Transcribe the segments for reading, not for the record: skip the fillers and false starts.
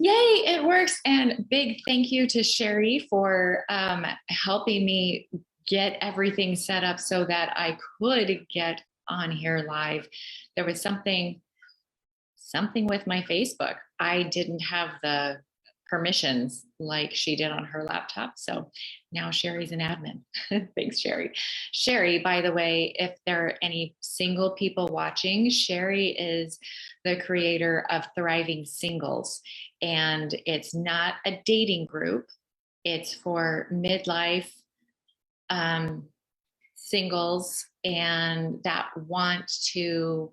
Yay, it works. And big thank you to Sherry for helping me get everything set up so that I could get on here live. There was something with my Facebook. I didn't have the permissions like she did on her laptop. So now Sherry's an admin. Thanks, Sherry. Sherry, by the way, if there are any single people watching, Sherry is the creator of Thriving Singles. And it's not a dating group. It's for midlife singles and that want to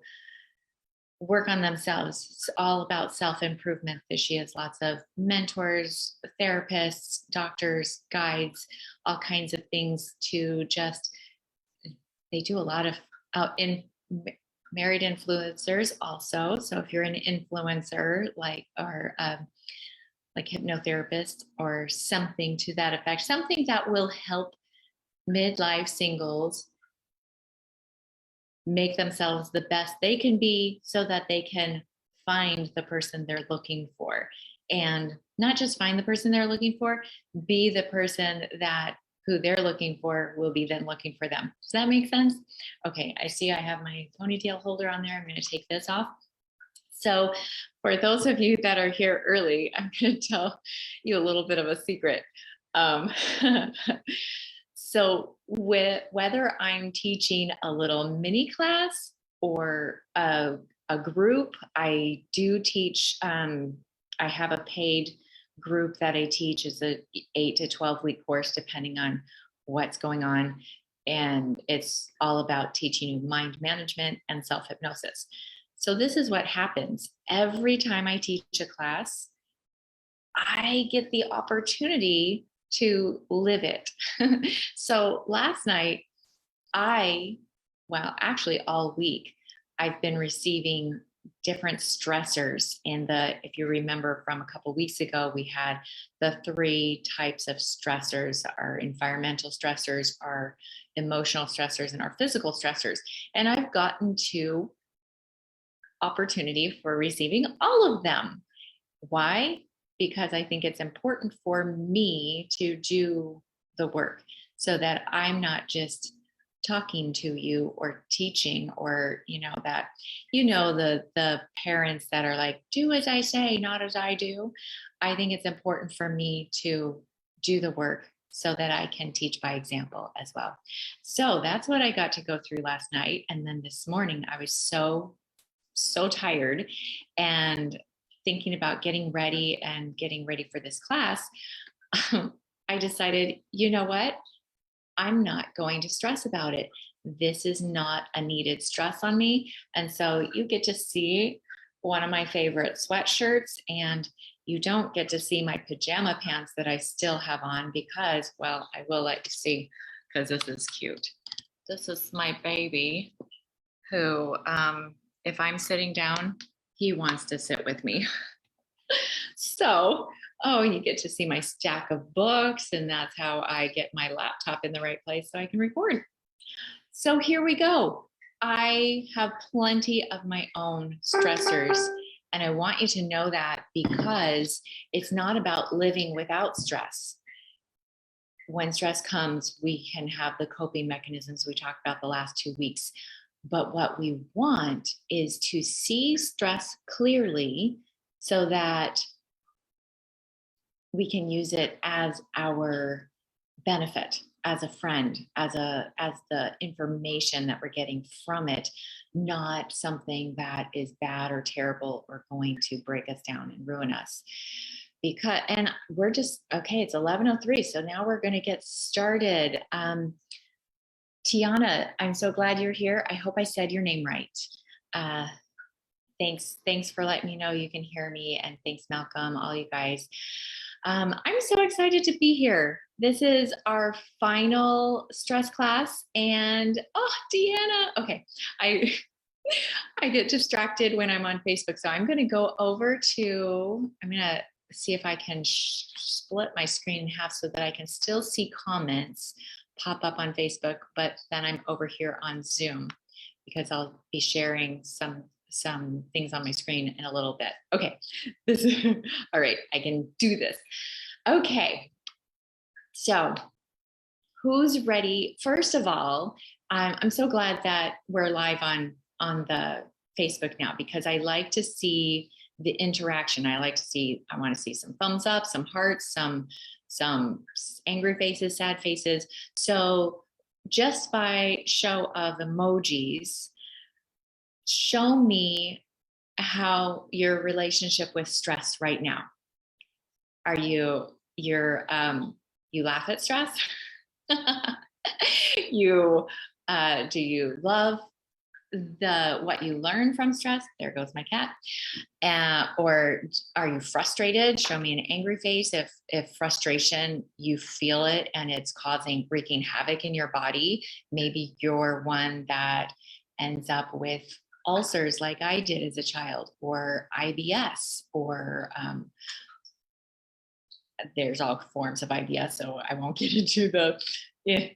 work on themselves. It's all about self-improvement. She has lots of mentors, therapists, doctors, guides, all kinds of things to just, they do a lot of married influencers also. So if you're an influencer, or like hypnotherapist or something to that effect, something that will help midlife singles make themselves the best they can be so that they can find the person they're looking for, and not just find the person they're looking for, be the person that who they're looking for will be then looking for them. Does that make sense? Okay, I see I have my ponytail holder on there. I'm going to take this off. So for those of you that are here early, I'm going to tell you a little bit of a secret. So whether I'm teaching a little mini class or a group, I do teach, I have a paid group that I teach. Is a 8 to 12 week course, depending on what's going on. And it's all about teaching you mind management and self hypnosis. So this is what happens. Every time I teach a class, I get the opportunity to live it. So last night, actually all week, I've been receiving different stressors. If you remember from a couple of weeks ago, we had the 3 types of stressors: our environmental stressors, our emotional stressors, and our physical stressors. And I've gotten to opportunity for receiving all of them. Why? Because I think it's important for me to do the work so that I'm not just talking to you or teaching, or the parents that are like, do as I say, not as I do. I think it's important for me to do the work so that I can teach by example as well. So that's what I got to go through last night. And then this morning I was so tired and thinking about getting ready for this class. I decided, you know what? I'm not going to stress about it. This is not a needed stress on me. And so you get to see one of my favorite sweatshirts, and you don't get to see my pajama pants that I still have on because, well, I will let you see because this is cute. This is my baby who, if I'm sitting down, he wants to sit with me. So, you get to see my stack of books, and that's how I get my laptop in the right place so I can record. So here we go. I have plenty of my own stressors, and I want you to know that, because it's not about living without stress. When stress comes, we can have the coping mechanisms we talked about the last 2 weeks. But what we want is to see stress clearly so that we can use it as our benefit, as a friend, as the information that we're getting from it, not something that is bad or terrible or going to break us down and ruin us. And we're just, okay, it's 11:03. So now we're going to get started. Tiana, I'm so glad you're here. I hope I said your name right. Thanks for letting me know you can hear me. And thanks, Malcolm, all you guys. I'm so excited to be here. This is our final stress class. And, Deanna, okay. I get distracted when I'm on Facebook. So I'm going to go over to, I'm going to see if I can split my screen in half so that I can still see comments pop up on Facebook, but then I'm over here on Zoom because I'll be sharing some some things on my screen in a little bit. Okay, this is all right. I can do this. Okay, so who's ready? First of all, I'm so glad that we're live on the Facebook now, because I like to see the interaction. I want to see some thumbs up, some hearts, some angry faces, sad faces. So just by show of emojis, show me how your relationship with stress right now. Are you laugh at stress? you Do you love what you learn from stress? There goes my cat. Or are you frustrated? Show me an angry face. If frustration, you feel it and it's wreaking havoc in your body, maybe you're one that ends up with ulcers like I did as a child, or IBS, or there's all forms of IBS, so I won't get into the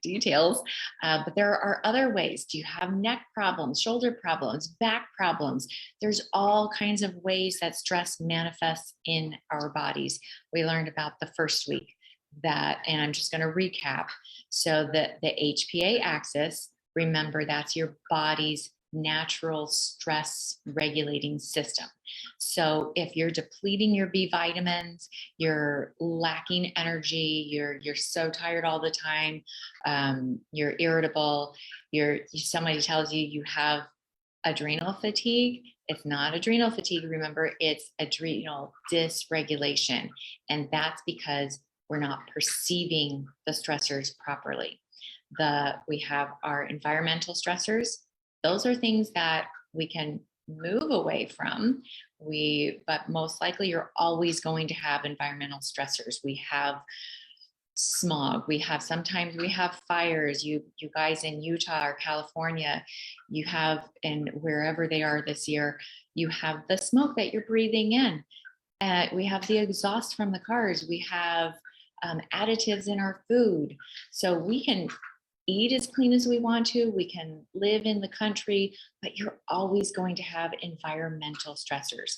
details. But there are other ways. Do you have neck problems, shoulder problems, back problems? There's all kinds of ways that stress manifests in our bodies. We learned about the first week and I'm just going to recap. So the HPA axis, remember, that's your body's natural stress regulating system. So if you're depleting your B vitamins, you're lacking energy, you're so tired all the time, you're irritable, somebody tells you you have adrenal fatigue. It's not adrenal fatigue. Remember, it's adrenal dysregulation. And that's because we're not perceiving the stressors properly. We have our environmental stressors. Those are things that we can move away from. But most likely you're always going to have environmental stressors. We have smog. Sometimes we have fires. You guys in Utah or California, and wherever they are this year, you have the smoke that you're breathing in. We have the exhaust from the cars. We have additives in our food. So we can eat as clean as we want to. We can live in the country, but you're always going to have environmental stressors.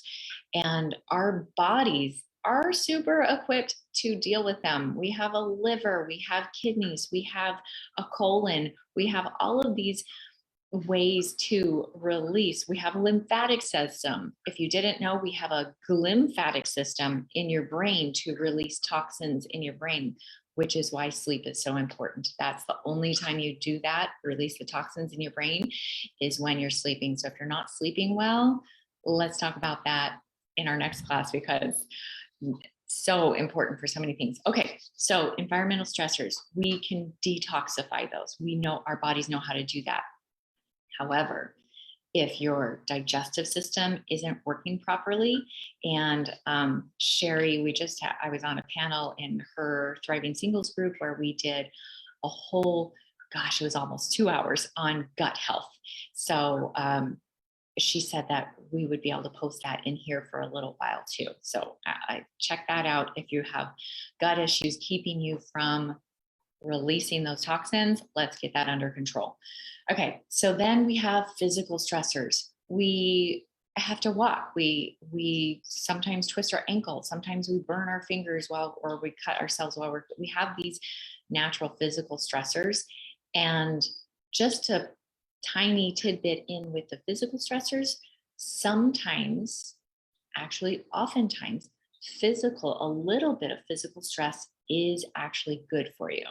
And our bodies are super equipped to deal with them. We have a liver, we have kidneys, we have a colon, we have all of these ways to release. We have a lymphatic system. If you didn't know, we have a glymphatic system in your brain to release toxins in your brain, which is why sleep is so important. That's the only time you do that, release the toxins in your brain, is when you're sleeping. So if you're not sleeping well, let's talk about that in our next class, because it's so important for so many things. Okay, so environmental stressors, we can detoxify those. We know our bodies know how to do that. However, if your digestive system isn't working properly, and Sherry, I was on a panel in her Thriving Singles group where we did a whole, it was almost 2 hours on gut health. So she said that we would be able to post that in here for a little while too. So I check that out. If you have gut issues keeping you from releasing those toxins, let's get that under control. Okay, so then we have physical stressors. We have to walk. We sometimes twist our ankle. Sometimes we burn our fingers or we cut ourselves while we have these natural physical stressors. And just to tiny tidbit in with the physical stressors, oftentimes, a little bit of physical stress is actually good for you.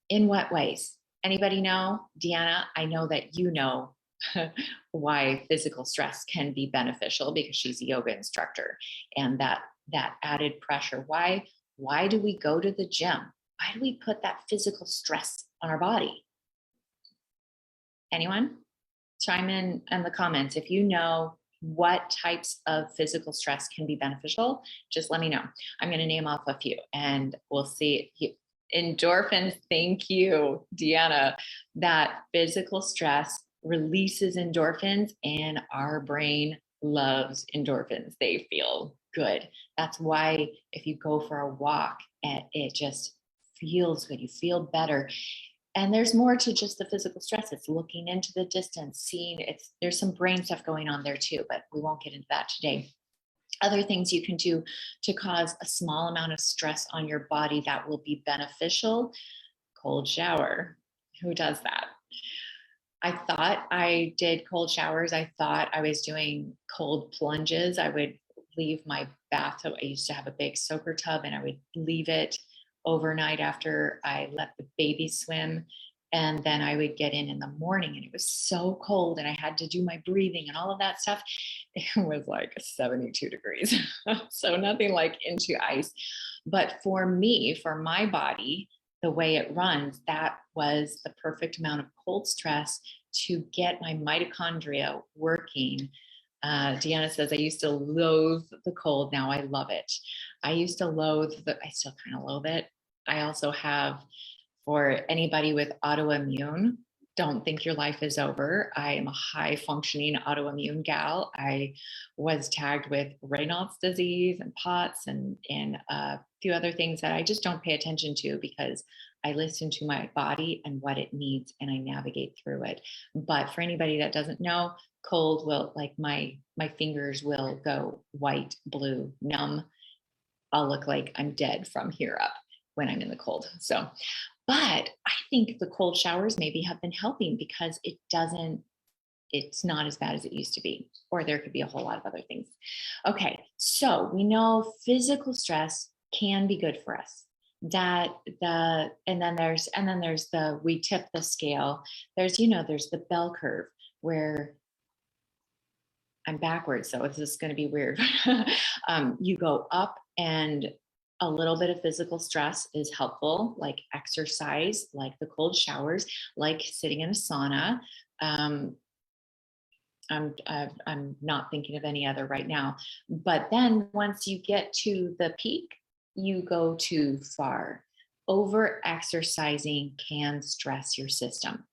In what ways? Anybody know? Deanna, I know that you know why physical stress can be beneficial, because she's a yoga instructor, and that added pressure. Why do we go to the gym? Why do we put that physical stress on our body? Anyone? Chime in the comments. If you know what types of physical stress can be beneficial, just let me know. I'm going to name off a few and we'll see. Endorphins, thank you, Deanna. That physical stress releases endorphins, and our brain loves endorphins. They feel good. That's why if you go for a walk, it just feels good. You feel better. And there's more to just the physical stress. It's looking into the distance, seeing there's some brain stuff going on there too, but we won't get into that today. Other things you can do to cause a small amount of stress on your body that will be beneficial: cold shower. Who does that? I thought I did cold showers. I thought I was doing cold plunges. I would leave my bathtub. I used to have a big soaker tub, and I would leave it overnight after I let the baby swim. And then I would get in the morning, and it was so cold, and I had to do my breathing and all of that stuff. It was like 72 degrees. So nothing like into ice. But for me, for my body, the way it runs, that was the perfect amount of cold stress to get my mitochondria working. Deanna says, I used to loathe the cold. Now I love it. I used to I still kind of loathe it. I also have, for anybody with autoimmune, don't think your life is over. I am a high functioning autoimmune gal. I was tagged with Raynaud's disease and POTS and a few other things that I just don't pay attention to, because I listen to my body and what it needs, and I navigate through it. But for anybody that doesn't know, cold will, like, my fingers will go white, blue, numb. I'll look like I'm dead from here up when I'm in the cold. So, but I think the cold showers maybe have been helping, because it's not as bad as it used to be, or there could be a whole lot of other things. Okay. So we know physical stress can be good for us. And then there's we tip the scale. There's the bell curve, where I'm backwards, so this is going to be weird. You go up, and a little bit of physical stress is helpful, like exercise, like the cold showers, like sitting in a sauna. I'm not thinking of any other right now. But then once you get to the peak, you go too far. Over exercising can stress your system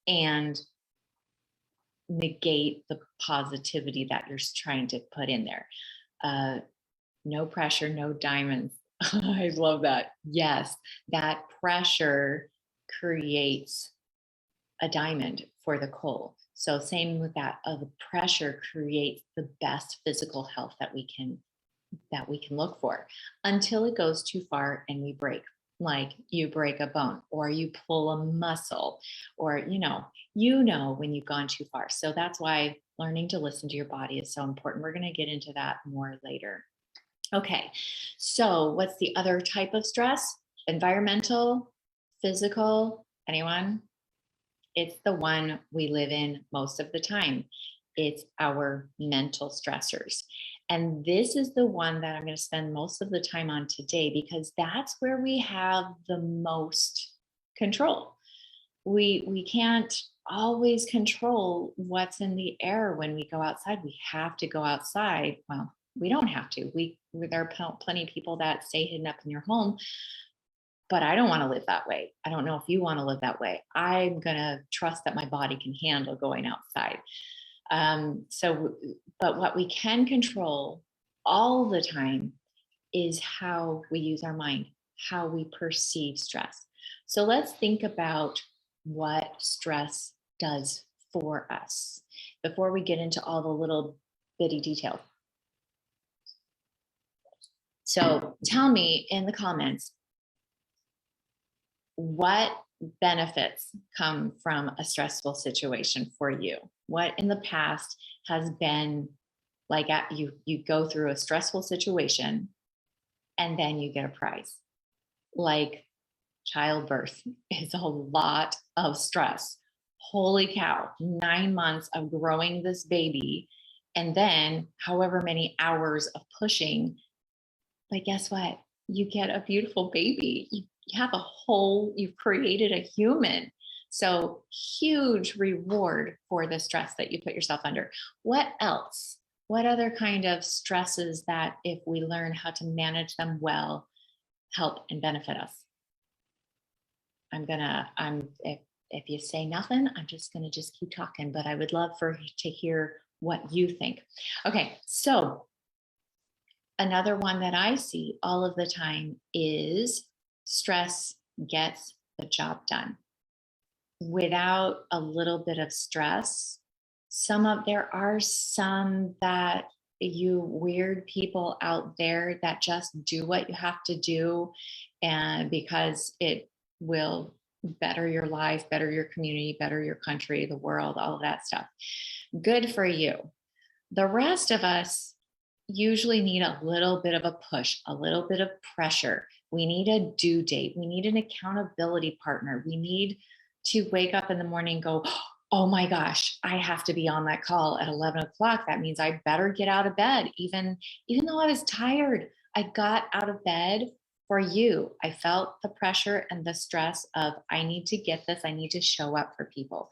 and negate the positivity that you're trying to put in there. No pressure, no diamonds. I love that. Yes, that pressure creates a diamond for the coal. So same with that. The pressure creates the best physical health that we can look for, until it goes too far and we break. Like you break a bone, or you pull a muscle, or when you've gone too far. So that's why learning to listen to your body is so important. We're going to get into that more later. Okay, so what's the other type of stress? Environmental, physical, anyone? It's the one we live in most of the time. It's our mental stressors. And this is the one that I'm going to spend most of the time on today, because that's where we have the most control. We can't always control what's in the air when we go outside. We have to go outside. Well, we don't have to. There are plenty of people that stay hidden up in your home, but I don't want to live that way. I don't know if you want to live that way. I'm going to trust that my body can handle going outside. But what we can control all the time is how we use our mind, how we perceive stress. So let's think about what stress does for us before we get into all the little bitty details. So tell me in the comments, what benefits come from a stressful situation for you? What in the past has been like you go through a stressful situation and then you get a prize? Like childbirth is a lot of stress. Holy cow, 9 months of growing this baby, and then however many hours of pushing. But guess what? You get a beautiful baby. You've created a human. So huge reward for the stress that you put yourself under. What else? What other kind of stresses that, if we learn how to manage them well, help and benefit us? If you say nothing, I'm just going to just keep talking, but I would love to hear what you think. Okay. So another one that I see all of the time is stress gets the job done. without a little bit of stress, there are some that you weird people out there that just do what you have to do, and because it will better your life, better your community, better your country, the world, all of that stuff. Good for you. The rest of us usually need a little bit of a push, a little bit of pressure. We need a due date. We need an accountability partner. We need to wake up in the morning and go, oh my gosh, I have to be on that call at 11 o'clock. That means I better get out of bed. Even though I was tired, I got out of bed for you. I felt the pressure and the stress of, I need to get this. I need to show up for people.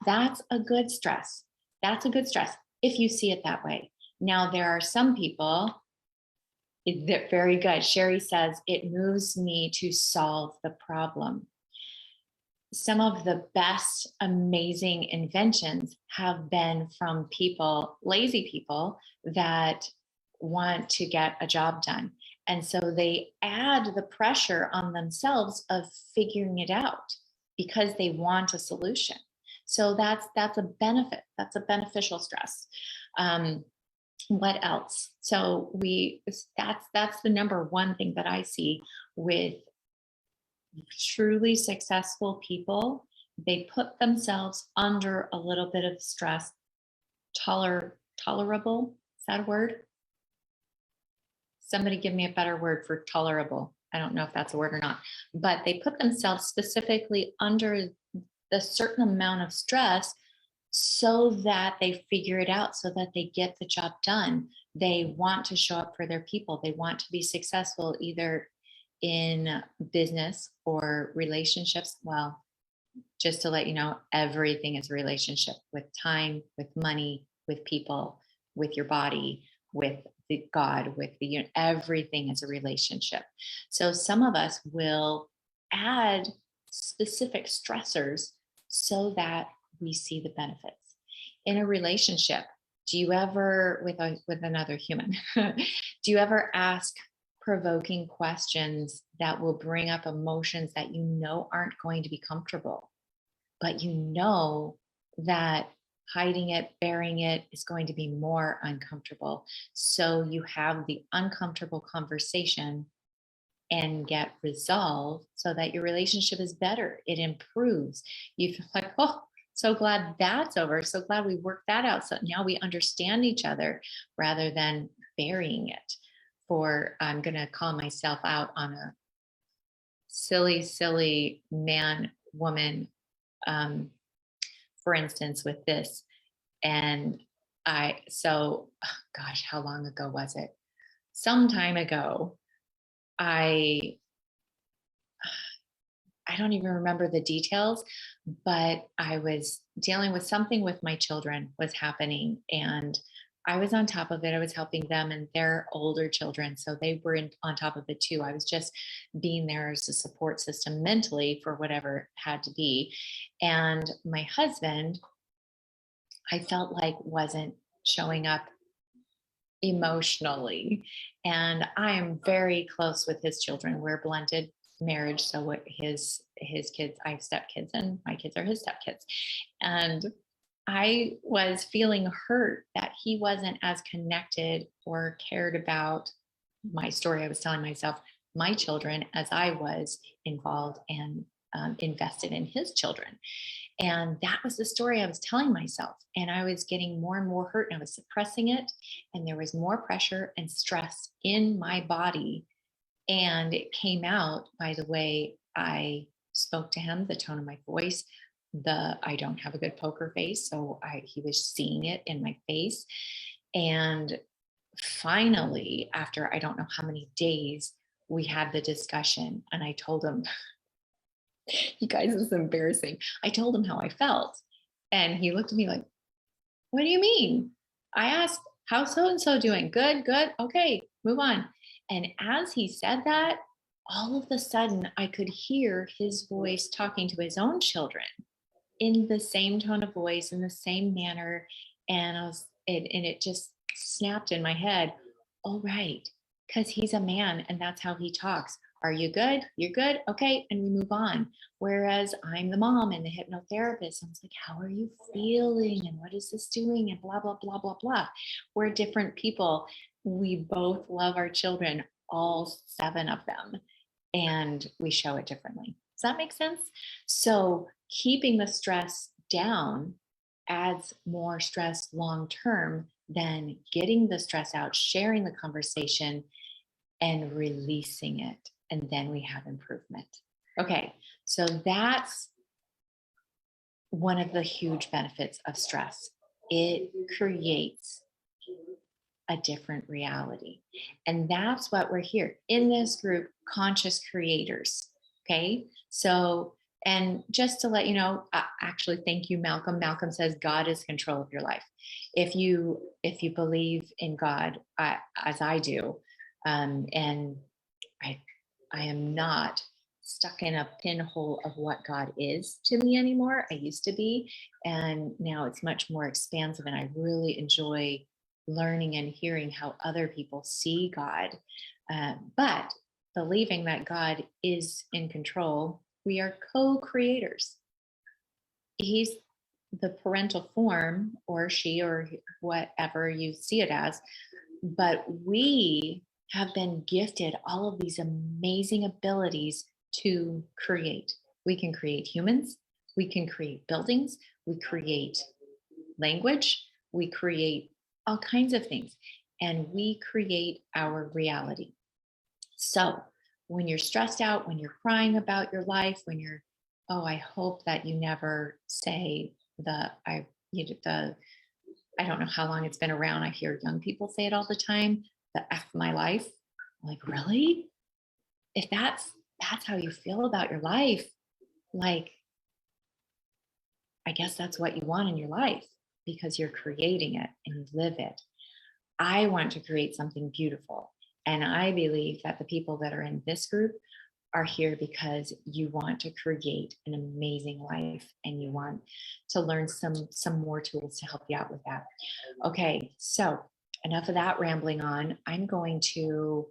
That's a good stress. That's a good stress if you see it that way. Now, there are some people that very good. Sherry says, it moves me to solve the problem. Some of the best, amazing inventions have been from people, lazy people, that want to get a job done. And so they add the pressure on themselves of figuring it out because they want a solution. So that's a benefit. That's a beneficial stress. What else? So that's the number one thing that I see with truly successful people. They put themselves under a little bit of stress. Tolerable, is that a word? Somebody give me a better word for tolerable. I don't know if that's a word or not, but they put themselves specifically under the certain amount of stress so that they figure it out, so that they get the job done. They want to show up for their people. They want to be successful either in business or relationships. Well, just to let you know, everything is a relationship, with time, with money, with people, with your body, with the God, with the everything is a relationship. So some of us will add specific stressors so that we see the benefits. In a relationship, do you ever, with another human, do you ever ask provoking questions that will bring up emotions that you know aren't going to be comfortable, but you know that hiding it, bearing it is going to be more uncomfortable? So you have the uncomfortable conversation and get resolved so that your relationship is better. It improves. You feel like, oh, so glad that's over. So glad we worked that out. So now we understand each other, rather than burying it. I'm going to call myself out on a silly man, woman, for instance, with this. And gosh, how long ago was it? Some time ago, I don't even remember the details, but I was dealing with something with my children was happening, and I was on top of it. I was helping them, and they're older children, so they were on top of it too. I was just being there as a support system mentally for whatever it had to be. And my husband, I felt like, wasn't showing up emotionally. And I am very close with his children. We're blended marriage. So his kids, I have stepkids, and my kids are his stepkids. And I was feeling hurt that he wasn't as connected or cared about my story. I was telling myself, my children, as I was involved and invested in his children. And that was the story I was telling myself. And I was getting more and more hurt, and I was suppressing it. And there was more pressure and stress in my body. And it came out by the way I spoke to him, the tone of my voice, I don't have a good poker face. So he was seeing it in my face. And finally, after I don't know how many days, we had the discussion, and I told him, you guys, it's embarrassing. I told him how I felt, and he looked at me like, what do you mean? I asked, how's so-and-so doing? Good. Okay, move on. And as he said that, all of a sudden I could hear his voice talking to his own children in the same tone of voice, in the same manner. And it just snapped in my head. Oh, right. Because he's a man and that's how he talks. Are you good? You're good? Okay. And we move on. Whereas I'm the mom and the hypnotherapist. I was like, how are you feeling? And what is this doing? And blah, blah, blah, blah, blah. We're different people. We both love our children, all 7 of them, and we show it differently. Does that make sense? So keeping the stress down adds more stress long term than getting the stress out, sharing the conversation, and releasing it. And then we have improvement. Okay, so that's one of the huge benefits of stress. It creates a different reality. And that's what we're here in this group, conscious creators. Okay, so, and just to let you know, actually, thank you, Malcolm. Malcolm says God is control of your life. If you believe in God, as I do, and I am not stuck in a pinhole of what God is to me anymore. I used to be, and now it's much more expansive, and I really enjoy learning and hearing how other people see God. But believing that God is in control, we are co-creators. He's the parental form, or she, or whatever you see it as, but we have been gifted all of these amazing abilities to create. We can create humans, we can create buildings, we create language, we create all kinds of things, and we create our reality. So when you're stressed out, when you're crying about your life, when you're, oh, I hope that you never say I don't know how long it's been around. I hear young people say it all the time, the F my life. I'm like, really? If that's how you feel about your life, like, I guess that's what you want in your life, because you're creating it and you live it. I want to create something beautiful. And I believe that the people that are in this group are here because you want to create an amazing life and you want to learn some more tools to help you out with that. Okay, so enough of that rambling on. I'm going to,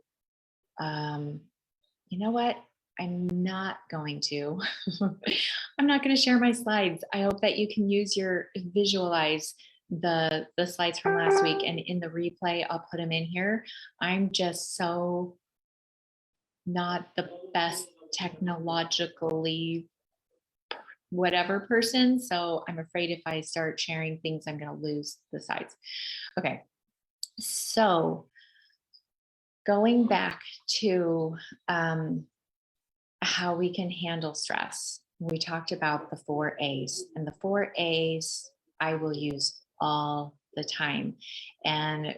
you know what? I'm not going to share my slides. I hope that you can visualize the slides from last week, and in the replay, I'll put them in here. I'm just so not the best technologically whatever person. So I'm afraid if I start sharing things, I'm going to lose the slides. Okay. So going back to how we can handle stress. We talked about the 4 A's, and the 4 A's I will use all the time. And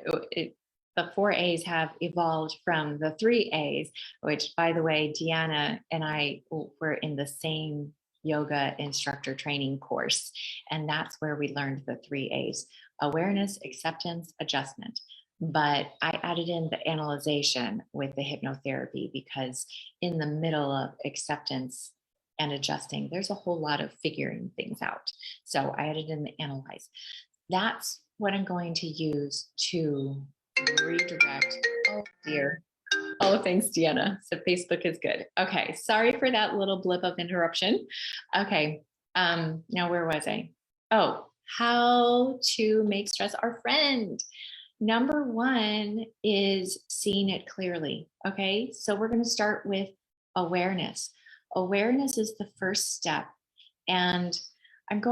the 4 A's have evolved from the 3 A's, which, by the way, Deanna and I were in the same yoga instructor training course. And that's where we learned the 3 A's: awareness, acceptance, adjustment. But I added in the analyzation with the hypnotherapy, because in the middle of acceptance and adjusting, there's a whole lot of figuring things out. So I added in the analyze. That's what I'm going to use to redirect. Oh dear. Oh, thanks, Deanna. So Facebook is good. Okay. Sorry for that little blip of interruption. Okay. Now where was I? Oh, how to make stress our friend. Number 1 is seeing it clearly. Okay. So we're going to start with awareness. Awareness is the first step. And I don't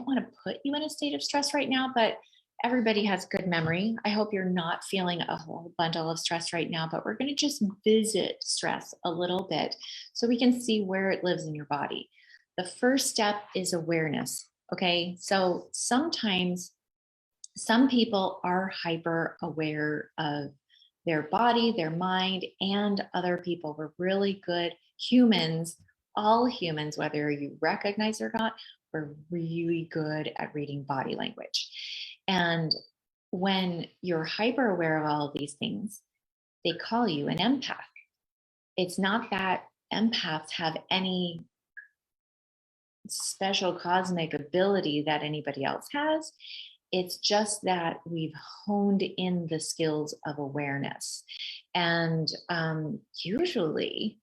want to put you in a state of stress right now, but everybody has good memory. I hope you're not feeling a whole bundle of stress right now, but we're going to just visit stress a little bit so we can see where it lives in your body. The first step is awareness. Okay. So sometimes some people are hyper aware of their body, their mind, and other people. We're really good humans, all humans, whether you recognize it or not, we're really good at reading body language. And when you're hyper aware of all of these things, they call you an empath. It's not that empaths have any special cosmic ability that anybody else has. It's just that we've honed in the skills of awareness. And usually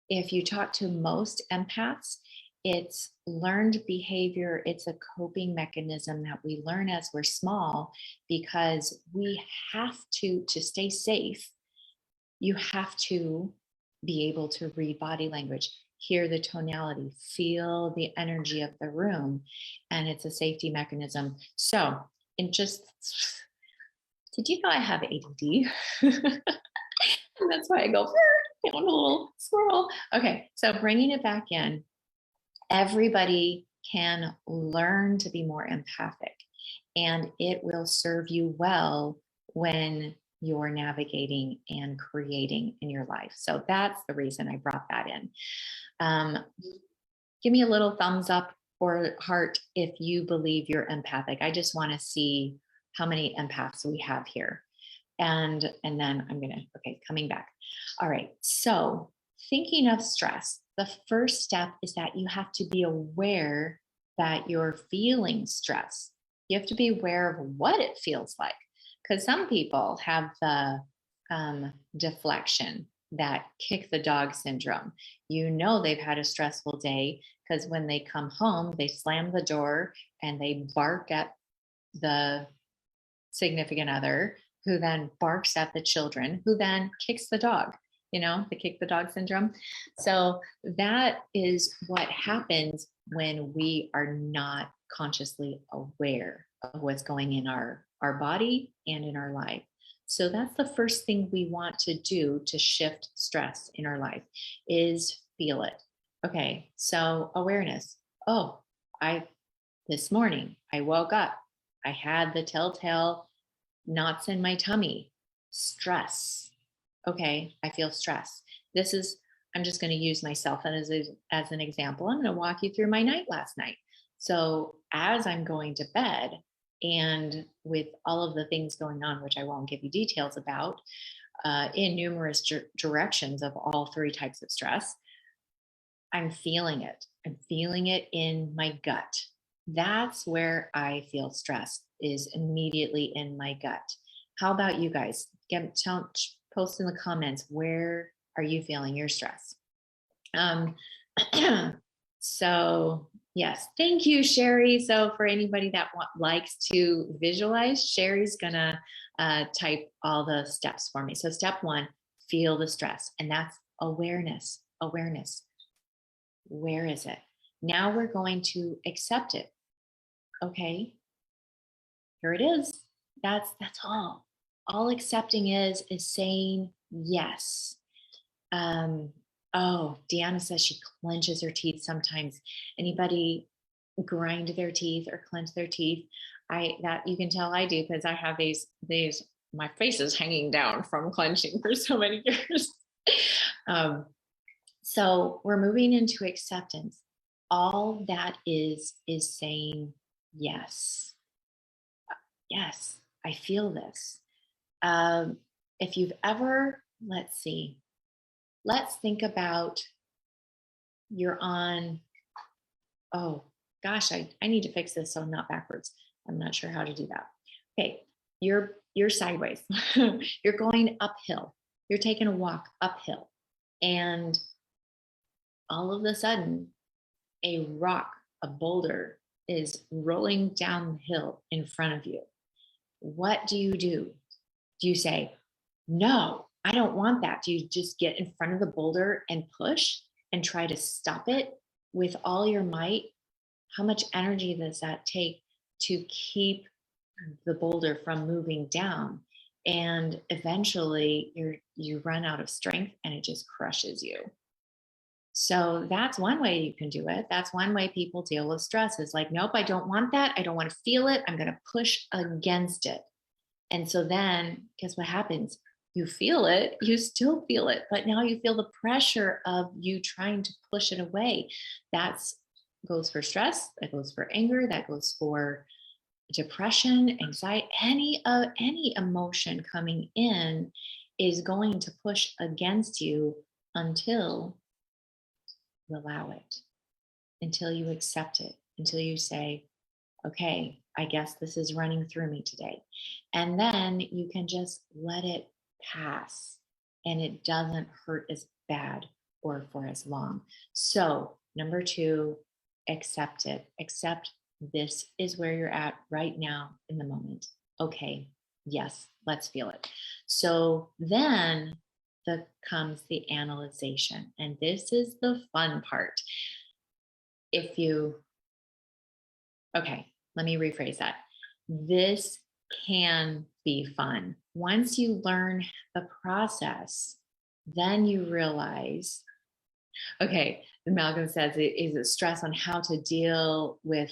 if you talk to most empaths, it's learned behavior. It's a coping mechanism that we learn as we're small because we have to stay safe. You have to be able to read body language, hear the tonality, feel the energy of the room, and it's a safety mechanism. So, in just, did you know I have ADD? And that's why I go, I'm a little squirrel. Okay, so bringing it back in, everybody can learn to be more empathic, and it will serve you well when you're navigating and creating in your life. So that's the reason I brought that in. Um, Give me a little thumbs up or heart if you believe you're empathic. I just want to see how many empaths we have here. And then I'm gonna, okay, coming back. All right, so thinking of stress, the first step is that you have to be aware that you're feeling stress. You have to be aware of what it feels like, because some people have the deflection, that kick the dog syndrome. You know they've had a stressful day because when they come home, they slam the door and they bark at the significant other, who then barks at the children, who then kicks the dog, the kick the dog syndrome. So that is what happens when we are not consciously aware of what's going in our body and in our life. So that's the first thing we want to do to shift stress in our life is feel it. Okay, so awareness. Oh, this morning I woke up. I had the telltale knots in my tummy. Stress. Okay, I feel stress. I'm just going to use myself as an example. I'm going to walk you through my night last night. So as I'm going to bed, and with all of the things going on, which I won't give you details about, in numerous directions of all three types of stress, I'm feeling it. I'm feeling it in my gut. That's where I feel stress, is immediately in my gut. How about you guys? Post in the comments, where are you feeling your stress? So yes, thank you, Sherry. So for anybody that likes to visualize, Sherry's gonna type all the steps for me. So step 1, feel the stress, and that's awareness. Where is it? Now we're going to accept it. Okay, here it is. That's all. All accepting is saying yes. Oh, Deanna says she clenches her teeth sometimes. Anybody grind their teeth or clench their teeth? That you can tell I do, because I have these my face is hanging down from clenching for so many years. So we're moving into acceptance. All that is saying yes. Yes, I feel this. If you've ever, let's think about you're on, oh gosh, I need to fix this so I'm not backwards. I'm not sure how to do that. Okay, you're sideways. You're going uphill. You're taking a walk uphill. And all of a sudden, a rock, a boulder is rolling down the hill in front of you. What do? Do you say, no, I don't want that? Do you just get in front of the boulder and push and try to stop it with all your might? How much energy does that take to keep the boulder from moving down? And eventually you run out of strength and it just crushes you. So that's one way you can do it. That's one way people deal with stress, is like, nope, I don't want that. I don't want to feel it. I'm going to push against it. And so then guess what happens? You feel it, you still feel it, but now you feel the pressure of you trying to push it away. That goes for stress, that goes for anger, that goes for depression, anxiety, any emotion coming in is going to push against you until you allow it, until you accept it, until you say, okay, I guess this is running through me today. And then you can just let it pass and it doesn't hurt as bad. or for as long. So number two, accept it. Accept this is where you're at right now in the moment. Okay, yes, let's feel it. So then comes the analyzation. And this is the fun part. If you, okay, let me rephrase that. This can be fun. Once you learn the process, then you realize, okay, Malcolm says it is a stress on how to deal with,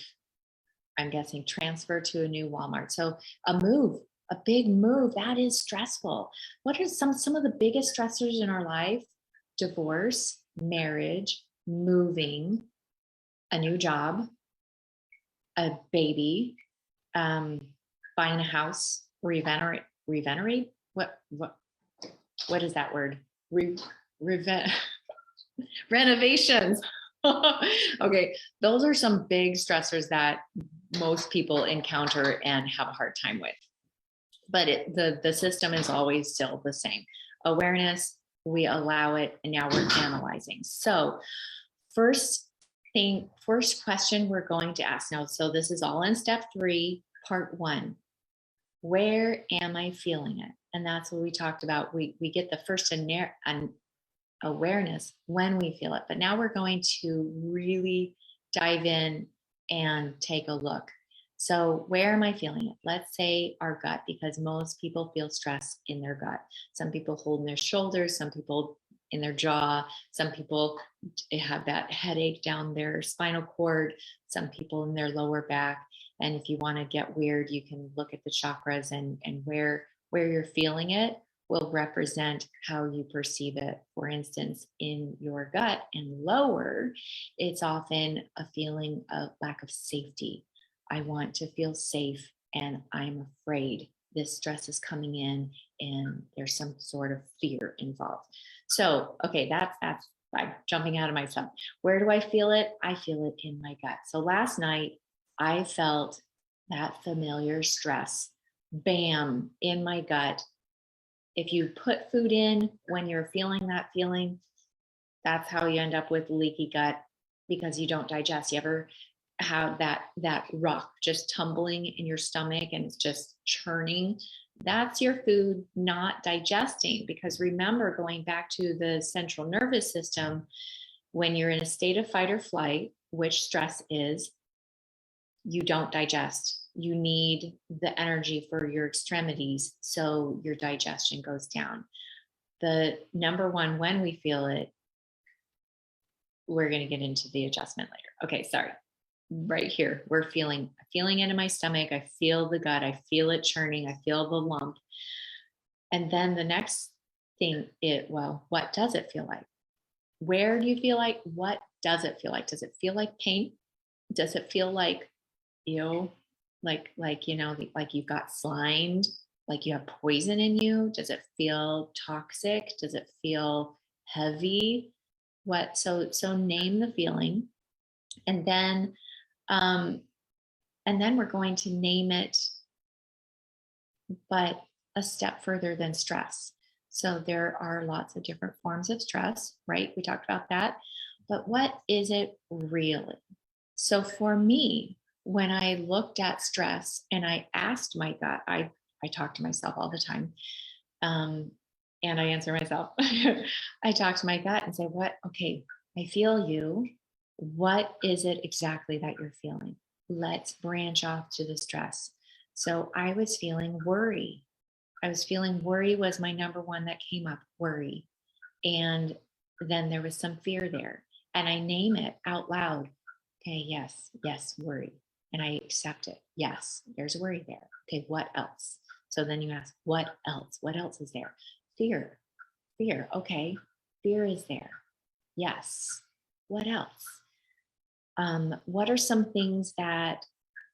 I'm guessing, transfer to a new Walmart. So a big move, that is stressful. What are some of the biggest stressors in our life? Divorce, marriage, moving, a new job, a baby, buying a house, revenerate. What is that word? Renovations. Okay, those are some big stressors that most people encounter and have a hard time with. But the system is always still the same. Awareness, we allow it, and now we're analyzing. So first question we're going to ask now. So this is all in step 3, part 1. Where am I feeling it? And that's what we talked about. We get the first awareness when we feel it. But now we're going to really dive in and take a look. So where am I feeling it? Let's say our gut, because most people feel stress in their gut. Some people hold in their shoulders, some people in their jaw, some people have that headache down their spinal cord, some people in their lower back. And if you want to get weird, you can look at the chakras, and where you're feeling it will represent how you perceive it. For instance, in your gut and lower, it's often a feeling of lack of safety. I want to feel safe and I'm afraid. This stress is coming in and there's some sort of fear involved. So, okay, that's I'm jumping out of myself. Where do I feel it? I feel it in my gut. So last night I felt that familiar stress, bam, in my gut. If you put food in when you're feeling that feeling, that's how you end up with leaky gut, because you don't digest. You ever have that rock just tumbling in your stomach and it's just churning? That's your food not digesting. Because remember, going back to the central nervous system, when you're in a state of fight or flight, which stress is, you don't digest. You need the energy for your extremities, so your digestion goes down. The number one, when we feel it, we're going to get into the adjustment later. Okay, sorry. Right here, we're feeling it in my stomach. I feel the gut. I feel it churning. I feel the lump. And then the next thing, what does it feel like? Where do you feel like? What does it feel like? Does it feel like pain? Does it feel like, like you've got slimed, like you have poison in you? Does it feel toxic? Does it feel heavy? What? So name the feeling, and then we're going to name it, but a step further than stress. So there are lots of different forms of stress, right? We talked about that. But what is it really? So for me, when I looked at stress and I asked my gut, I talk to myself all the time. And I answer myself. I talk to my gut and say, okay, I feel you. What is it exactly that you're feeling? Let's branch off to the stress. So I was feeling worry. Worry was my number one that came up, worry. And then there was some fear there. And I name it out loud. Okay, yes, worry. And I accept it. Yes, there's worry there. Okay, what else? So then you ask, what else? What else is there? Fear. Okay, fear is there. Yes. What else? What are some things that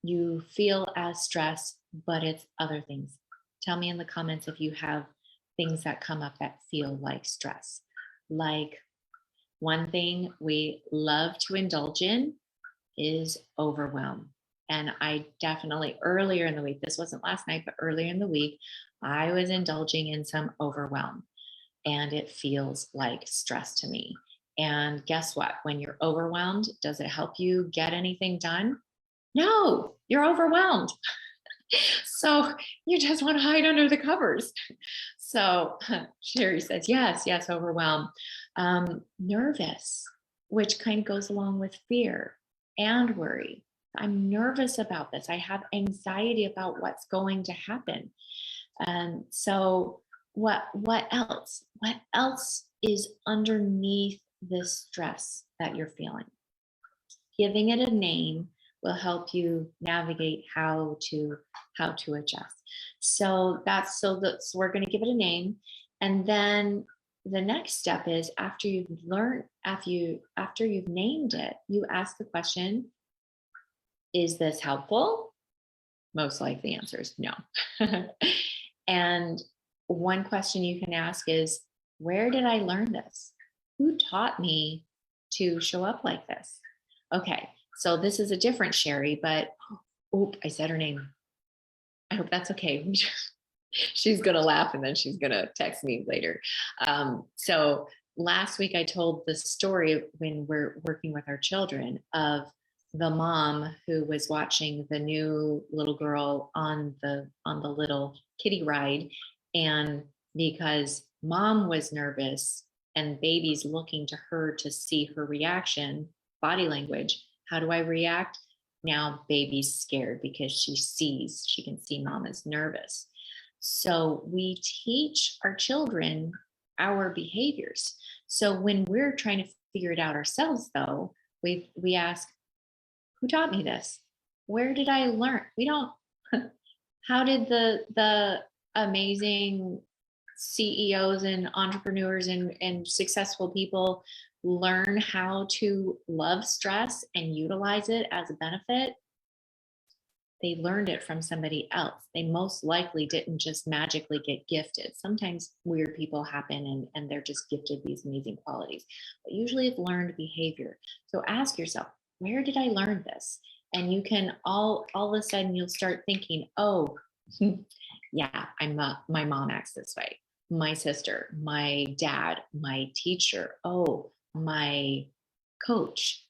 you feel as stress, but it's other things? Tell me in the comments if you have things that come up that feel like stress. Like, one thing we love to indulge in is overwhelm. And I definitely, earlier in the week, this wasn't last night, but earlier in the week, I was indulging in some overwhelm, and it feels like stress to me. And guess what? When you're overwhelmed, does it help you get anything done? No, you're overwhelmed. So you just want to hide under the covers. So Sherry says, yes, yes, overwhelmed. Nervous, which kind of goes along with fear and worry. I'm nervous about this. I have anxiety about what's going to happen. And so what else? What else is underneath this stress that you're feeling? Giving it a name will help you navigate how to adjust. So we're going to give it a name, and then the next step is after you've named it, you ask the question, is this helpful? Most likely the answer is no. And one question you can ask is, where did I learn this? Who taught me to show up like this? Okay, so this is a different Sherry, but I said her name. I hope that's okay. She's going to laugh and then she's going to text me later. So last week I told the story when we're working with our children of the mom who was watching the new little girl on the little kiddie ride. And because mom was nervous and baby's looking to her to see her reaction, body language, how do I react? Now baby's scared because she can see mom is nervous. So we teach our children our behaviors. So when we're trying to figure it out ourselves, though, we ask, who taught me this? Where did I learn? We don't. How did the amazing CEOs and entrepreneurs and successful people learn how to love stress and utilize it as a benefit? They learned it from somebody else. They most likely didn't just magically get gifted. Sometimes weird people happen and they're just gifted these amazing qualities, but usually it's learned behavior. So ask yourself, where did I learn this? And you can all of a sudden you'll start thinking, oh, yeah, my mom acts this way. My sister, my dad, my teacher, oh, my coach.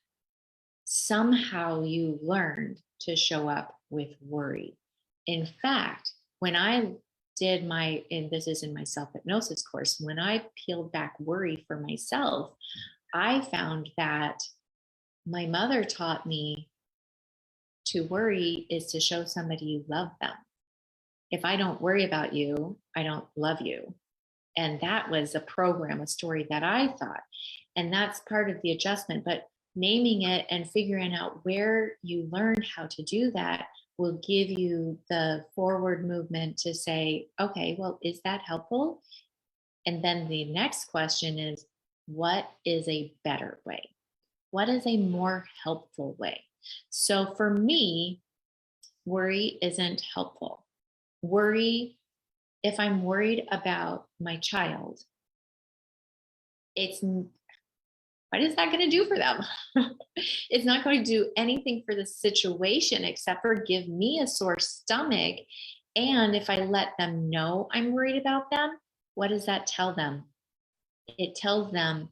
Somehow you learned to show up with worry. In fact, when I did and this is in my self hypnosis course, when I peeled back worry for myself, I found that my mother taught me to worry is to show somebody you love them. If I don't worry about you, I don't love you. And that was a story that I thought. And that's part of the adjustment. But naming it and figuring out where you learned how to do that will give you the forward movement to say, okay, well, is that helpful? And then the next question is, what is a better way? What is a more helpful way? So for me, worry isn't helpful. If I'm worried about my child, what is that going to do for them? It's not going to do anything for the situation except for give me a sore stomach. And if I let them know I'm worried about them, what does that tell them? It tells them,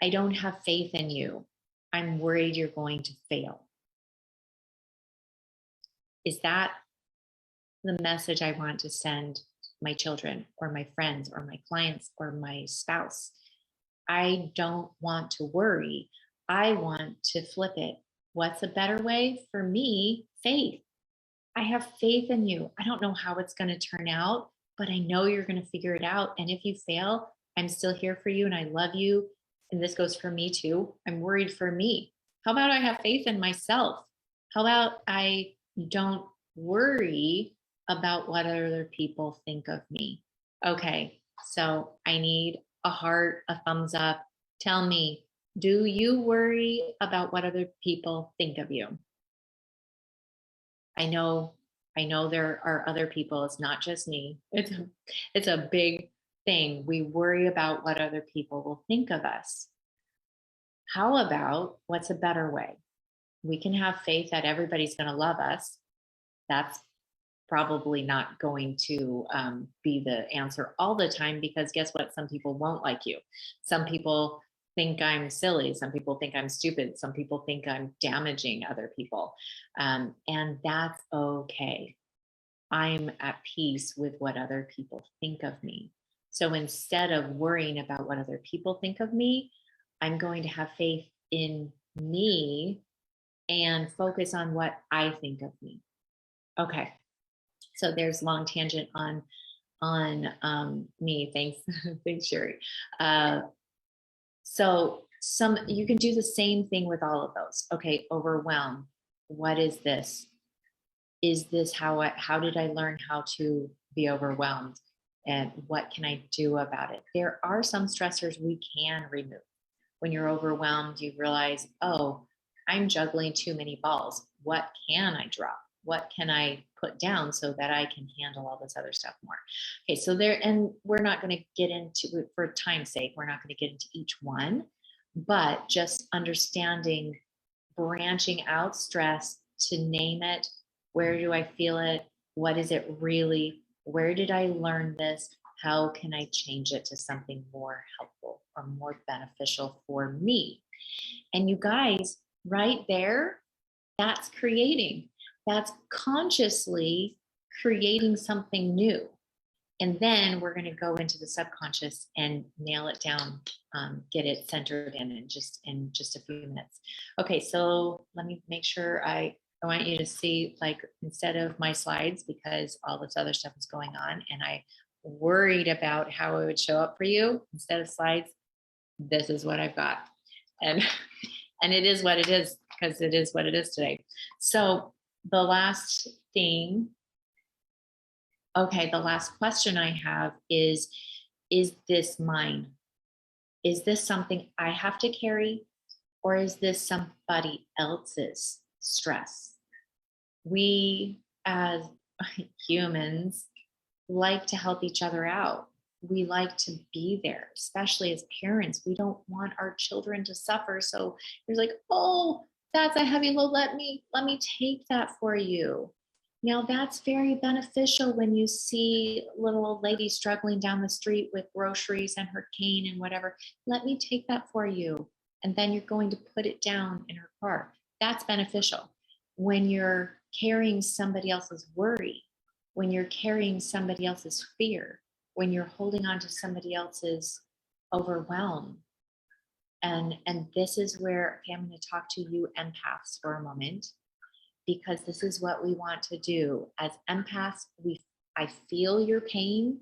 I don't have faith in you. I'm worried you're going to fail. Is that the message I want to send my children or my friends or my clients or my spouse? I don't want to worry. I want to flip it. What's a better way? For me, faith. I have faith in you. I don't know how it's going to turn out, but I know you're going to figure it out. And if you fail, I'm still here for you and I love you. And this goes for me too. I'm worried for me. How about I have faith in myself? How about I don't worry about what other people think of me? Okay, so I need a heart, a thumbs up. Tell me, do you worry about what other people think of you? I know there are other people. It's not just me. It's a big thing. We worry about what other people will think of us. How about what's a better way? We can have faith that everybody's going to love us. That's probably not going to be the answer all the time, because guess what? Some people won't like you. Some people think I'm silly. Some people think I'm stupid. Some people think I'm damaging other people. And that's okay. I'm at peace with what other people think of me. So instead of worrying about what other people think of me, I'm going to have faith in me and focus on what I think of me. Okay. So there's long tangent on me. Thanks, thanks, Sherry. So you can do the same thing with all of those. Okay, overwhelm. What is this? Is this how did I learn how to be overwhelmed? And what can I do about it? There are some stressors we can remove. When you're overwhelmed, you realize, oh, I'm juggling too many balls. What can I drop? What can I put down so that I can handle all this other stuff more? Okay, so and we're not going to get into, for time's sake, we're not going to get into each one, but just understanding, branching out stress to name it. Where do I feel it? What is it really? Where did I learn this? How can I change it to something more helpful or more beneficial for me? And you guys, right there, that's creating. That's consciously creating something new. And then we're going to go into the subconscious and nail it down, get it centered in just a few minutes. Okay, so let me make sure I want you to see, like, instead of my slides, because all this other stuff is going on and I worried about how it would show up for you, instead of slides, this is what I've got. And and it is what it is, because it is what it is today. So the last thing, okay, the last question I have is this mine? Is this something I have to carry, or is this somebody else's stress? We as humans like to help each other out. We like to be there, especially as parents. We don't want our children to suffer. So there's like, oh, that's a heavy load. Let me take that for you. Now that's very beneficial when you see little old lady struggling down the street with groceries and her cane and whatever. Let me take that for you. And then you're going to put it down in her car. That's beneficial. When you're carrying somebody else's worry, when you're carrying somebody else's fear, when you're holding on to somebody else's overwhelm. And this is where, okay, I'm going to talk to you empaths for a moment, because this is what we want to do. As empaths, I feel your pain,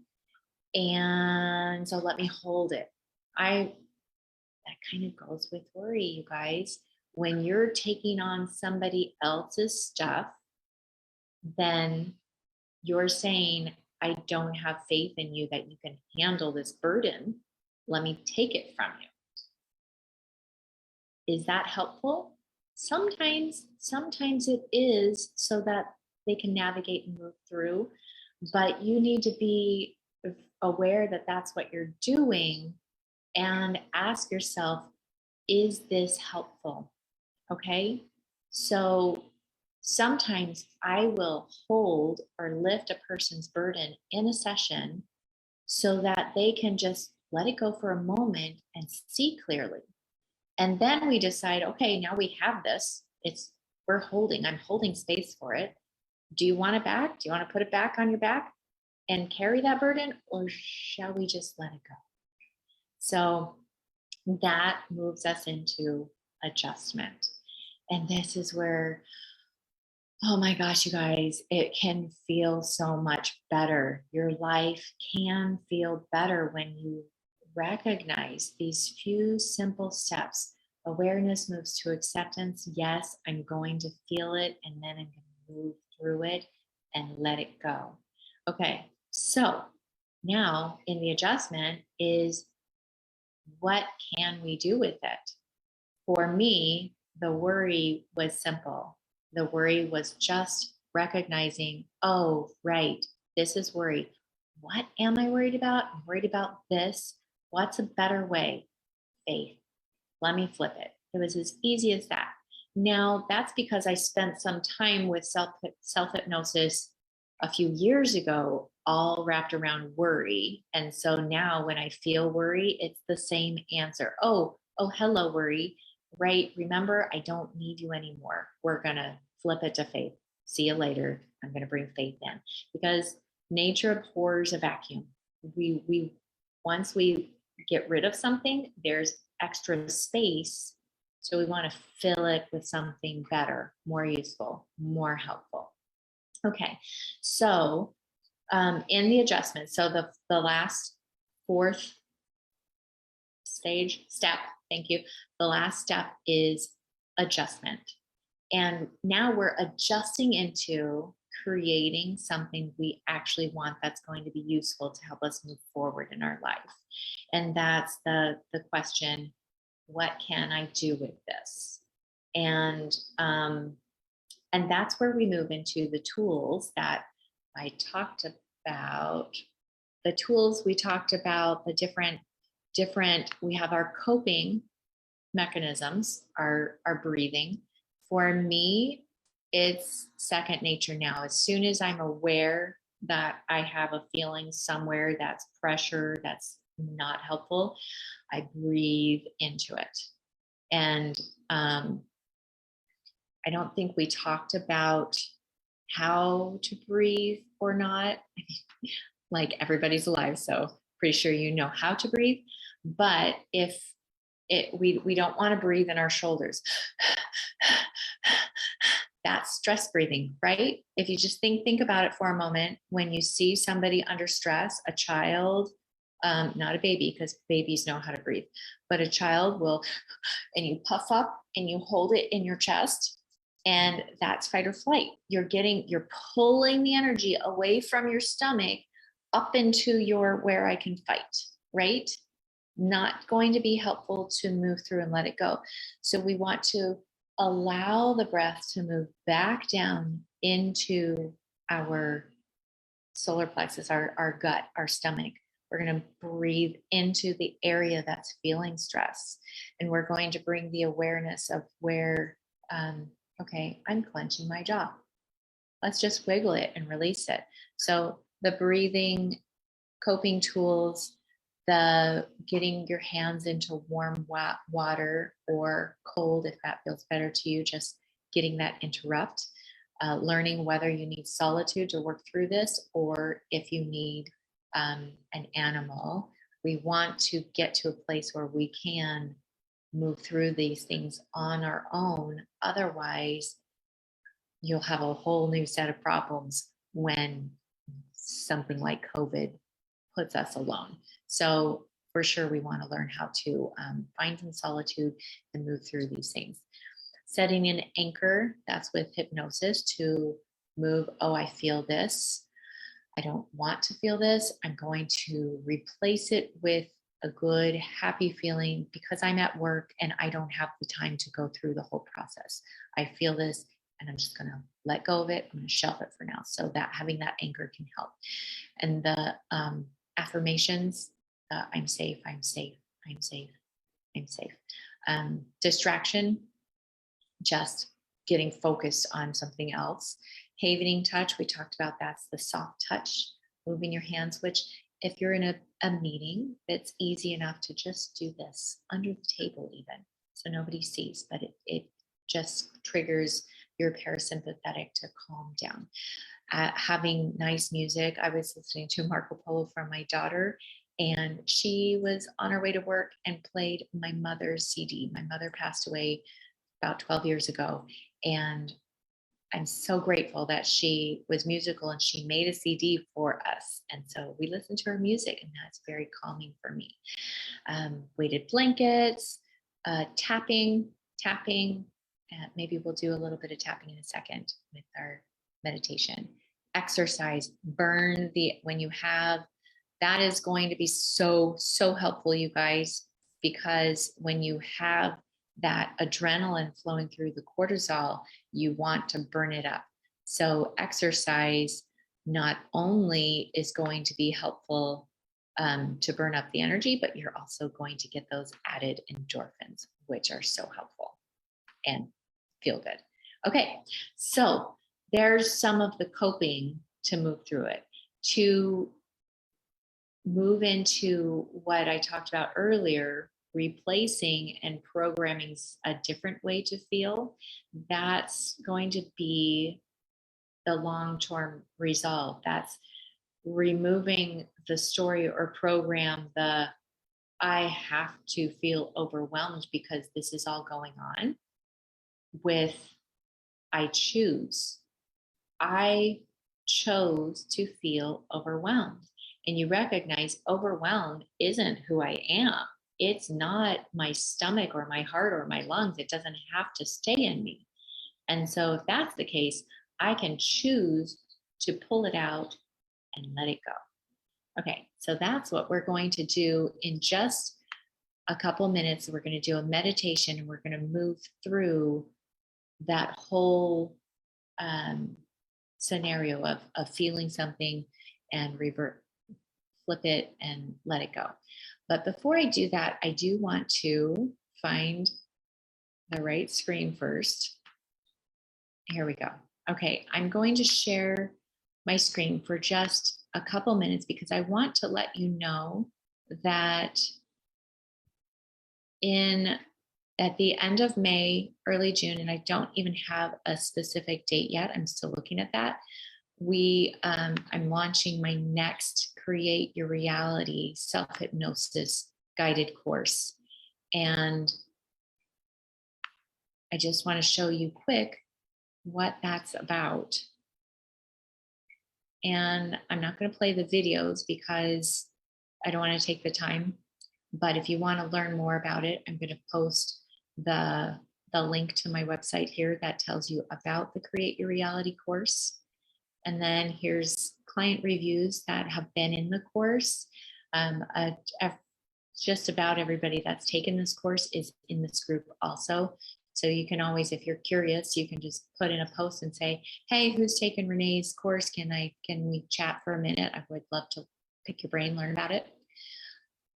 and so let me hold it. That kind of goes with worry, you guys. When you're taking on somebody else's stuff, then you're saying, I don't have faith in you that you can handle this burden. Let me take it from you. Is that helpful? Sometimes it is, so that they can navigate and move through, but you need to be aware that that's what you're doing and ask yourself, is this helpful? Okay. So sometimes I will hold or lift a person's burden in a session so that they can just let it go for a moment and see clearly. And then we decide, okay, now we have this. I'm holding space for it. Do you want it back? Do you want to put it back on your back and carry that burden, or shall we just let it go? So that moves us into adjustment. And this is where, oh my gosh, you guys, it can feel so much better. Your life can feel better when you recognize these few simple steps. Awareness moves to acceptance. Yes, I'm going to feel it, and then I'm going to move through it and let it go. Okay, so now in the adjustment is, what can we do with it? For me, the worry was simple. The worry was just recognizing, oh, right, this is worry. What am I worried about? I'm worried about this. What's a better way? Faith. Let me flip it. It was as easy as that. Now, that's because I spent some time with self-hypnosis a few years ago, all wrapped around worry. And so now when I feel worry, it's the same answer. Oh, oh, hello, worry, right? Remember, I don't need you anymore. We're going to flip it to faith. See you later. I'm going to bring faith in, because nature abhors a vacuum. We once we get rid of something, there's extra space. So we want to fill it with something better, more useful, more helpful. Okay. So in the adjustment, so the last fourth step, thank you. The last step is adjustment. And now we're adjusting into creating something we actually want that's going to be useful to help us move forward in our life. And that's the question, what can I do with this? And that's where we move into the tools that I talked about. The tools we talked about, the different, we have our coping mechanisms, our breathing. For me, it's second nature now. As soon as I'm aware that I have a feeling somewhere that's pressure, that's not helpful, I breathe into it. And I don't think we talked about how to breathe or not. Like, everybody's alive, so pretty sure you know how to breathe. But if we don't want to breathe in our shoulders. That's stress breathing, right? If you just think about it for a moment, when you see somebody under stress, a child, not a baby, because babies know how to breathe, but a child will, and you puff up and you hold it in your chest, and that's fight or flight. You're pulling the energy away from your stomach up into your where I can fight, right? Not going to be helpful to move through and let it go. So we want to allow the breath to move back down into our solar plexus, our gut, our stomach. We're going to breathe into the area that's feeling stress. And we're going to bring the awareness of where, okay, I'm clenching my jaw. Let's just wiggle it and release it. So the breathing, coping tools, the getting your hands into warm water or cold, if that feels better to you, just getting that interrupt, learning whether you need solitude to work through this, or if you need an animal. We want to get to a place where we can move through these things on our own. Otherwise, you'll have a whole new set of problems when something like COVID puts us alone. So for sure, we want to learn how to find some solitude and move through these things. Setting an anchor, that's with hypnosis, to move, oh, I feel this. I don't want to feel this. I'm going to replace it with a good, happy feeling because I'm at work and I don't have the time to go through the whole process. I feel this and I'm just going to let go of it. I'm going to shelf it for now. So that having that anchor can help. And the affirmations, I'm safe, I'm safe, I'm safe, I'm safe. Distraction, just getting focused on something else. Havening touch, we talked about, that's the soft touch, moving your hands, which if you're in a meeting, it's easy enough to just do this under the table even, so nobody sees, but it just triggers your parasympathetic to calm down. Having nice music. I was listening to Marco Polo from my daughter, and she was on her way to work and played my mother's CD. My mother passed away about 12 years ago, and I'm so grateful that she was musical and she made a CD for us. And so we listened to her music, and that's very calming for me. Weighted blankets, tapping. Maybe we'll do a little bit of tapping in a second with our meditation. Exercise, when you have, that is going to be so helpful, you guys, because when you have that adrenaline flowing through the cortisol, you want to burn it up. So exercise not only is going to be helpful to burn up the energy, but you're also going to get those added endorphins, which are so helpful and feel good. Okay, so there's some of the coping to move through it. To move into what I talked about earlier, replacing and programming a different way to feel, that's going to be the long-term result. That's removing the story or program, the I have to feel overwhelmed because this is all going on, with I choose. I chose to feel overwhelmed. And you recognize overwhelmed isn't who I am. It's not my stomach or my heart or my lungs. It doesn't have to stay in me. And so, if that's the case, I can choose to pull it out and let it go. Okay, so that's what we're going to do in just a couple minutes. We're going to do a meditation and we're going to move through that whole scenario of feeling something and flip it and let it go. But before I do that, I do want to find the right screen first. Here we go. Okay, I'm going to share my screen for just a couple minutes because I want to let you know that at the end of May, early June, and I don't even have a specific date yet, I'm still looking at that, I'm launching my next Create Your Reality Self Hypnosis guided course. And I just want to show you quick what that's about. And I'm not going to play the videos because I don't want to take the time. But if you want to learn more about it, I'm going to post the link to my website here that tells you about the Create Your Reality course. And then here's client reviews that have been in the course. Just about everybody that's taken this course is in this group also. So you can always, if you're curious, you can just put in a post and say, hey, who's taken Renee's course? Can we chat for a minute? I would love to pick your brain, learn about it.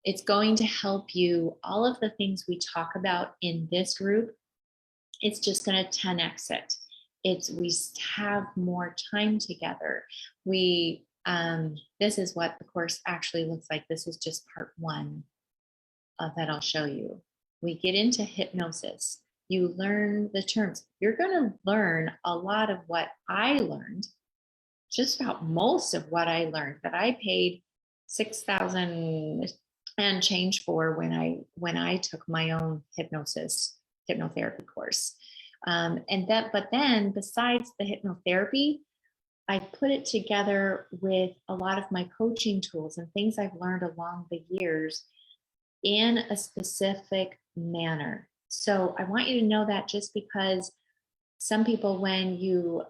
It's going to help you, all of the things we talk about in this group, it's just going to 10x it. We have more time together. This is what the course actually looks like. This is just part one that I'll show you. We get into hypnosis. You learn the terms. You're going to learn a lot of what I learned, just about most of what I learned that I paid $6,000 and change for when I took my own hypnotherapy course. But then besides the hypnotherapy, I put it together with a lot of my coaching tools and things I've learned along the years in a specific manner. So I want you to know that, just because some people, when you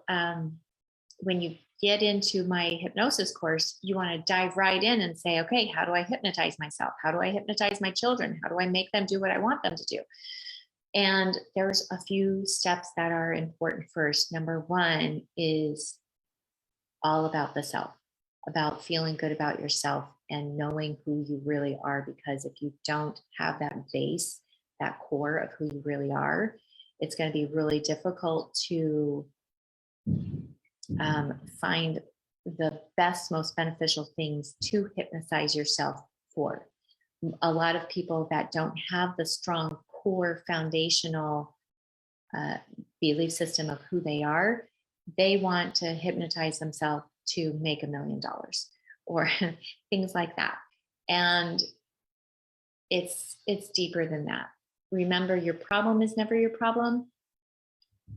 get into my hypnosis course, you want to dive right in and say, okay, how do I hypnotize myself? How do I hypnotize my children? How do I make them do what I want them to do? And there's a few steps that are important first. Number one is all about the self, about feeling good about yourself and knowing who you really are. Because if you don't have that base, that core of who you really are, it's going to be really difficult to find the best, most beneficial things to hypnotize yourself for. A lot of people that don't have the strong core foundational belief system of who they are, they want to hypnotize themselves to make $1 million or things like that. And it's deeper than that. Remember, your problem is never your problem.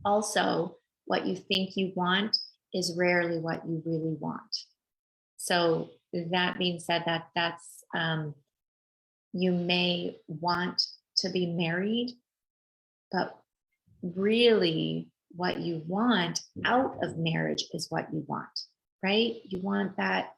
Also, what you think you want is rarely what you really want. So that being said, that's you may want to be married, but really what you want out of marriage is what you want, right? You want that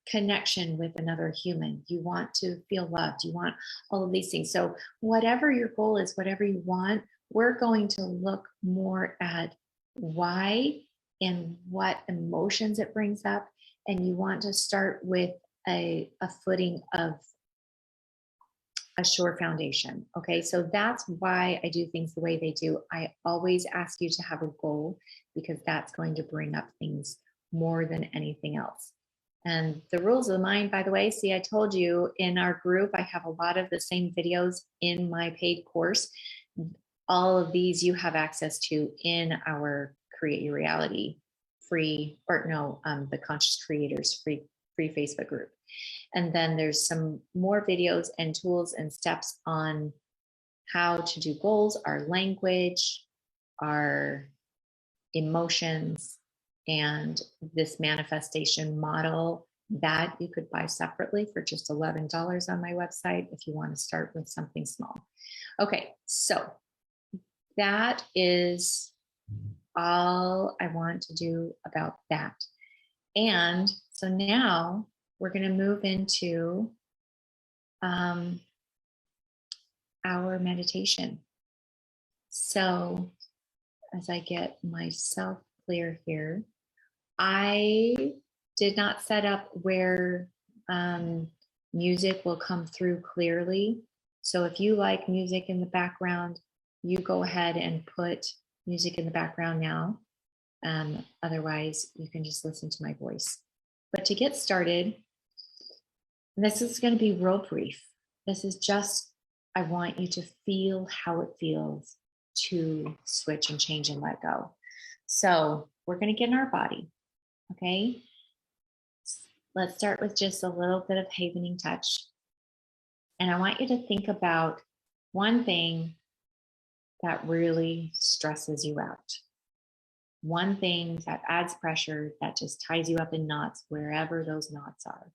connection with another human. You want to feel loved. You want all of these things. So whatever your goal is, whatever you want, we're going to look more at why and what emotions it brings up. And you want to start with a footing of a sure foundation. Okay, so that's why I do things the way they do. I always ask you to have a goal, because that's going to bring up things more than anything else. And the rules of the mind, by the way, see, I told you in our group, I have a lot of the same videos in my paid course. All of these you have access to in our Create Your Reality free, or no, the Conscious Creators free Facebook group. And then there's some more videos and tools and steps on how to do goals, our language, our emotions, and this manifestation model that you could buy separately for just $11 on my website if you want to start with something small. Okay, so that is all I want to do about that. And so now we're going to move into our meditation. So as I get myself clear here, I did not set up where music will come through clearly. So if you like music in the background, you go ahead and put music in the background now. Otherwise, you can just listen to my voice. But to get started, this is going to be real brief. This is just, I want you to feel how it feels to switch and change and let go. So we're going to get in our body. Okay. Let's start with just a little bit of havening touch. And I want you to think about one thing that really stresses you out. One thing that adds pressure, that just ties you up in knots, wherever those knots are.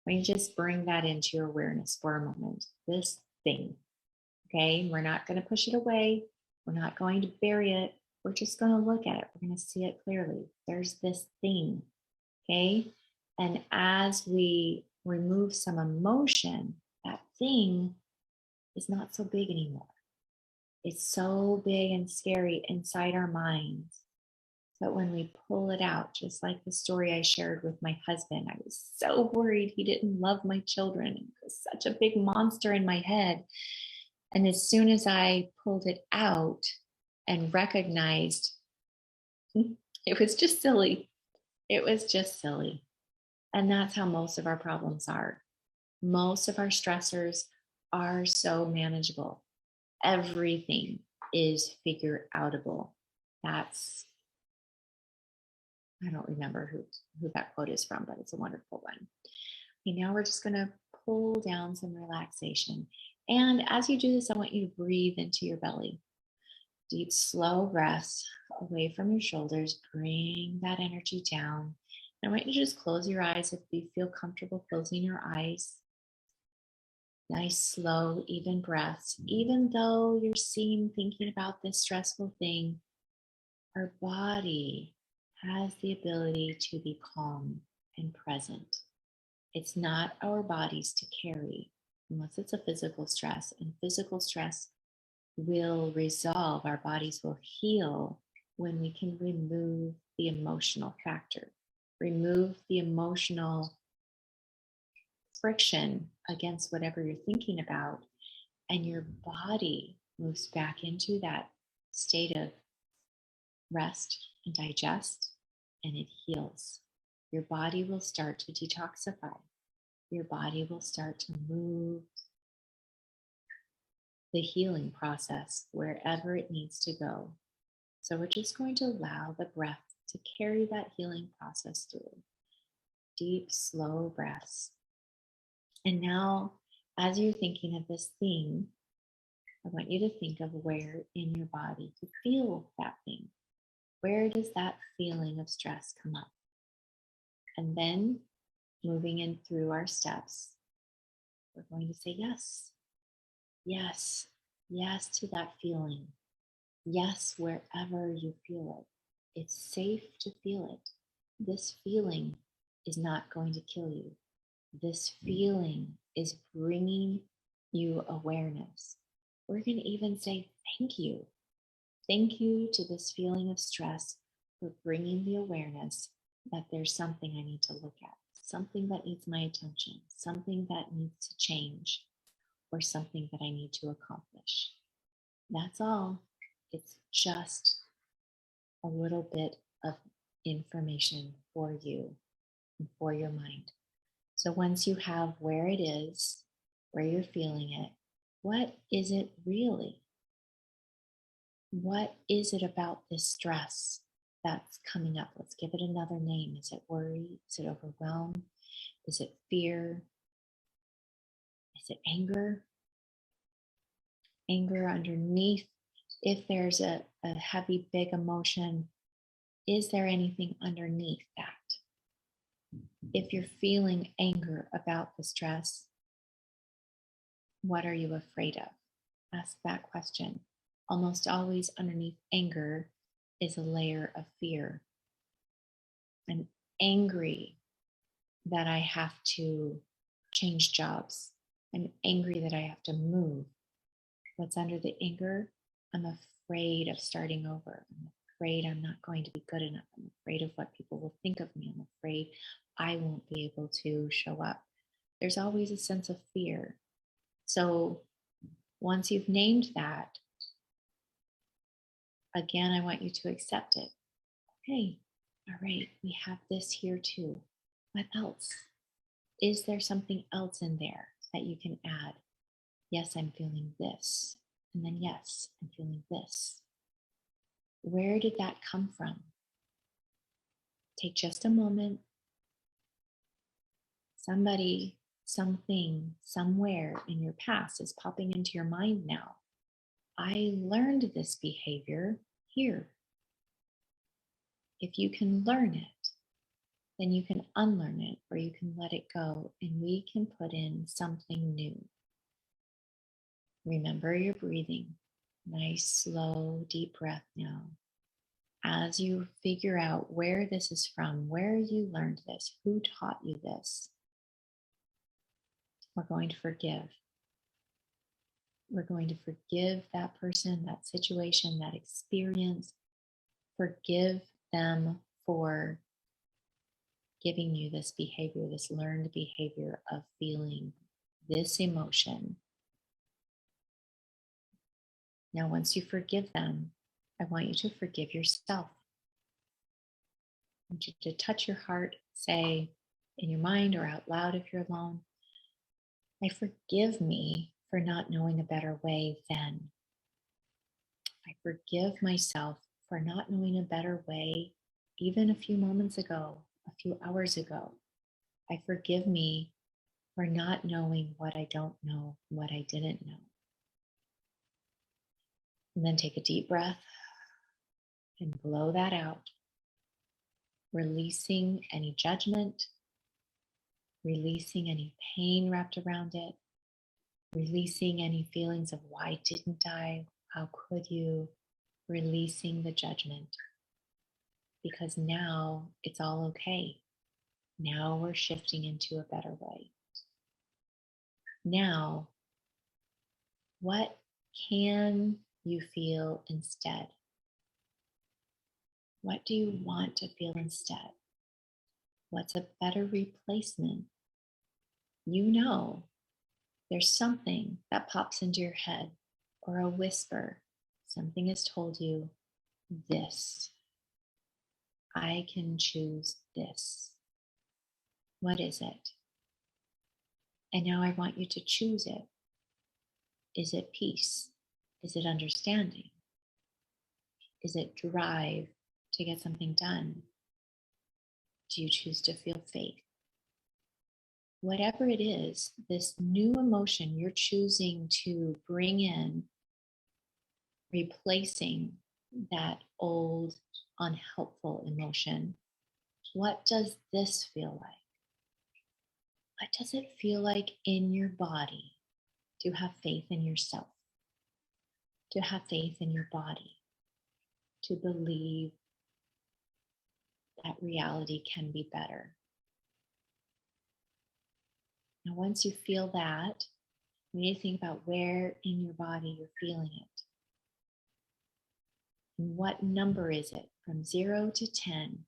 When you just bring that into your awareness for a moment, this thing. Okay. We're not going to push it away. We're not going to bury it. We're just going to look at it. We're going to see it clearly. There's this thing. Okay. And as we remove some emotion, that thing is not so big anymore. It's so big and scary inside our minds. But when we pull it out, just like the story I shared with my husband, I was so worried he didn't love my children. It was such a big monster in my head. And as soon as I pulled it out and recognized it was just silly, it was just silly. And that's how most of our problems are. Most of our stressors are so manageable. Everything is figure outable. That's, I don't remember who that quote is from, but it's a wonderful one. Okay, now we're just going to pull down some relaxation. And as you do this, I want you to breathe into your belly. Deep, slow breaths away from your shoulders. Bring that energy down. And I want you to just close your eyes if you feel comfortable closing your eyes. Nice, slow, even breaths. Even though you're thinking about this stressful thing, our body has the ability to be calm and present. It's not our bodies to carry unless it's a physical stress. And physical stress will resolve, our bodies will heal when we can remove the emotional factor, remove the emotional friction against whatever you're thinking about, and your body moves back into that state of rest and digest, and it heals. Your body will start to detoxify. Your body will start to move the healing process wherever it needs to go. So we're just going to allow the breath to carry that healing process through. Deep, slow breaths. And now, as you're thinking of this thing, I want you to think of where in your body you feel that thing. Where does that feeling of stress come up? And then moving in through our steps, we're going to say yes. Yes. Yes to that feeling. Yes, wherever you feel it. It's safe to feel it. This feeling is not going to kill you. This feeling is bringing you awareness. We're going to even say thank you. Thank you to this feeling of stress for bringing the awareness that there's something I need to look at, something that needs my attention, something that needs to change, or something that I need to accomplish. That's all. It's just a little bit of information for you. and for your mind. So once you have where it is, where you're feeling it, what is it really? What is it about this stress that's coming up? Let's give it another name. Is it worry? Is it overwhelm? Is it fear? Is it anger? Anger underneath. If there's a heavy, big emotion, is there anything underneath that? If you're feeling anger about the stress, what are you afraid of? Ask that question. Almost always underneath anger is a layer of fear. I'm angry that I have to change jobs. I'm angry that I have to move. What's under the anger? I'm afraid of starting over. I'm afraid I'm not going to be good enough. I'm afraid of what people will think of me. I'm afraid I won't be able to show up. There's always a sense of fear. So once you've named that, again, I want you to accept it. Okay, all right, we have this here too. What else? Is there something else in there that you can add? Yes, I'm feeling this. And then, yes, I'm feeling this. Where did that come from? Take just a moment. Somebody, something, somewhere in your past is popping into your mind now. I learned this behavior here. If you can learn it, then you can unlearn it or you can let it go and we can put in something new. Remember your breathing. Nice, slow, deep breath now. As you figure out where this is from, where you learned this, who taught you this, we're going to forgive. We're going to forgive that person, that situation, that experience. Forgive them for giving you this behavior, this learned behavior of feeling this emotion. Now, once you forgive them, I want you to forgive yourself. I want you to touch your heart, say in your mind or out loud if you're alone, I forgive me for not knowing a better way then. I forgive myself for not knowing a better way even a few moments ago, a few hours ago. I forgive me for not knowing what I don't know, what I didn't know. And then take a deep breath and blow that out, releasing any judgment, releasing any pain wrapped around it, releasing any feelings of why didn't I, how could you, releasing the judgment. Because now it's all okay. Now we're shifting into a better way. Now, what can you feel instead? What do you want to feel instead? What's a better replacement? You know, there's something that pops into your head or a whisper. Something has told you this. I can choose this. What is it? And now I want you to choose it. Is it peace? Is it understanding? Is it drive to get something done? Do you choose to feel faith? Whatever it is, this new emotion you're choosing to bring in, replacing that old unhelpful emotion, what does this feel like? What does it feel like in your body to have faith in yourself? To have faith in your body? To believe that reality can be better? Now, once you feel that, you need to think about where in your body you're feeling it. And what number is it? From 0 to 10,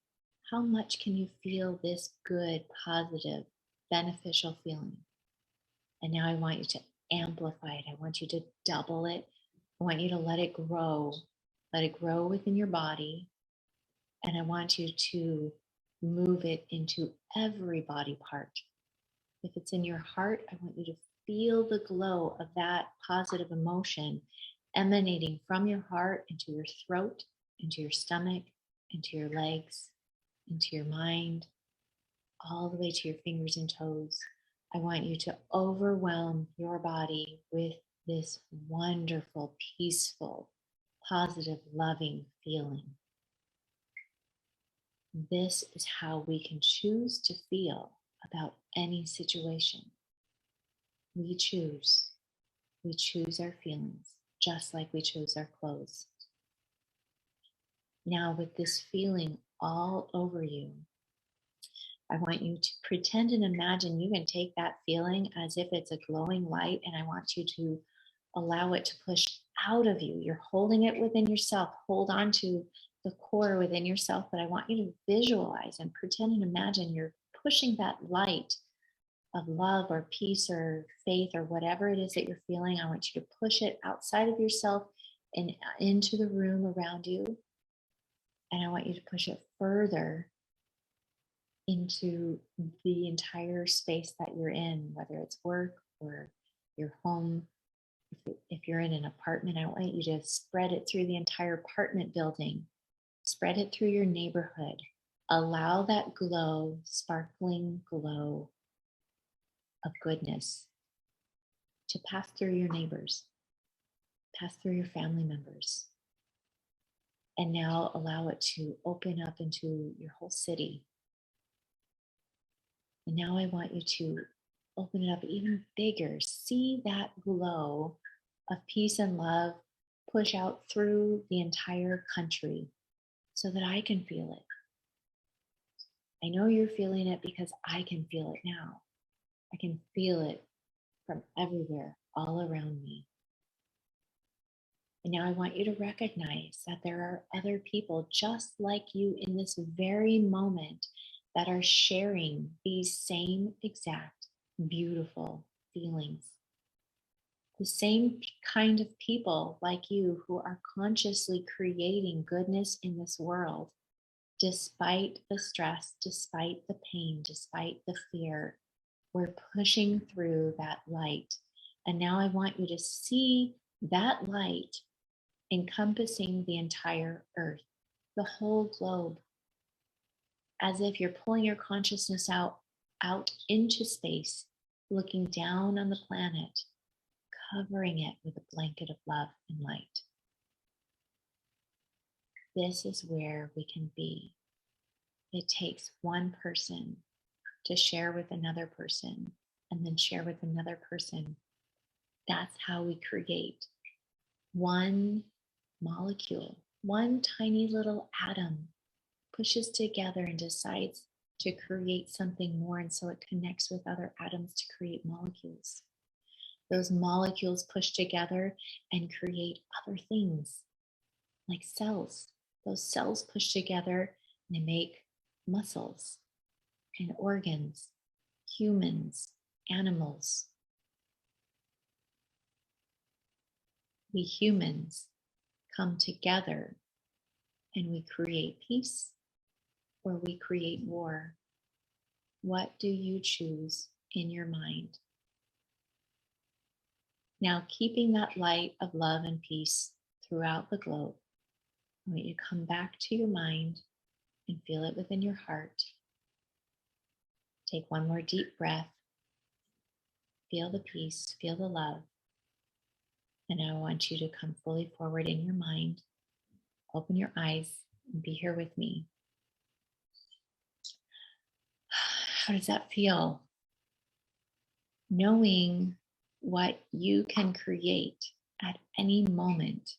how much can you feel this good, positive, beneficial feeling? And now I want you to amplify it. I want you to double it. I want you to let it grow. Let it grow within your body. And I want you to move it into every body part. If it's in your heart, I want you to feel the glow of that positive emotion emanating from your heart into your throat, into your stomach, into your legs, into your mind, all the way to your fingers and toes. I want you to overwhelm your body with this wonderful, peaceful, positive, loving feeling. This is how we can choose to feel about any situation. We choose. We choose our feelings, just like we chose our clothes. Now, with this feeling all over you, I want you to pretend and imagine you can take that feeling as if it's a glowing light, and I want you to allow it to push out of you. You're holding it within yourself. Hold on to the core within yourself, but I want you to visualize and pretend and imagine you're pushing that light of love or peace or faith or whatever it is that you're feeling. I want you to push it outside of yourself and into the room around you. And I want you to push it further into the entire space that you're in, whether it's work or your home. If you're in an apartment, I want you to spread it through the entire apartment building, spread it through your neighborhood. Allow that glow, sparkling glow of goodness to pass through your neighbors, pass through your family members. And now allow it to open up into your whole city. And now I want you to open it up even bigger. See that glow of peace and love push out through the entire country so that I can feel it. I know you're feeling it because I can feel it now. I can feel it from everywhere, all around me. And now I want you to recognize that there are other people just like you in this very moment that are sharing these same exact beautiful feelings. The same kind of people like you who are consciously creating goodness in this world, despite the stress, despite the pain, despite the fear. We're pushing through that light. And now I want you to see that light encompassing the entire earth, the whole globe, as if you're pulling your consciousness out into space, looking down on the planet, covering it with a blanket of love and light. This is where we can be. It takes one person to share with another person and then share with another person. That's how we create one molecule, one tiny little atom pushes together and decides to create something more. And so it connects with other atoms to create molecules. Those molecules push together and create other things like cells. Those cells push together and they make muscles and organs, humans, animals. We humans come together and we create peace or we create war. What do you choose in your mind? Now, keeping that light of love and peace throughout the globe, I want you to come back to your mind and feel it within your heart. Take one more deep breath. Feel the peace, feel the love. And I want you to come fully forward in your mind. Open your eyes and be here with me. How does that feel? Knowing what you can create at any moment.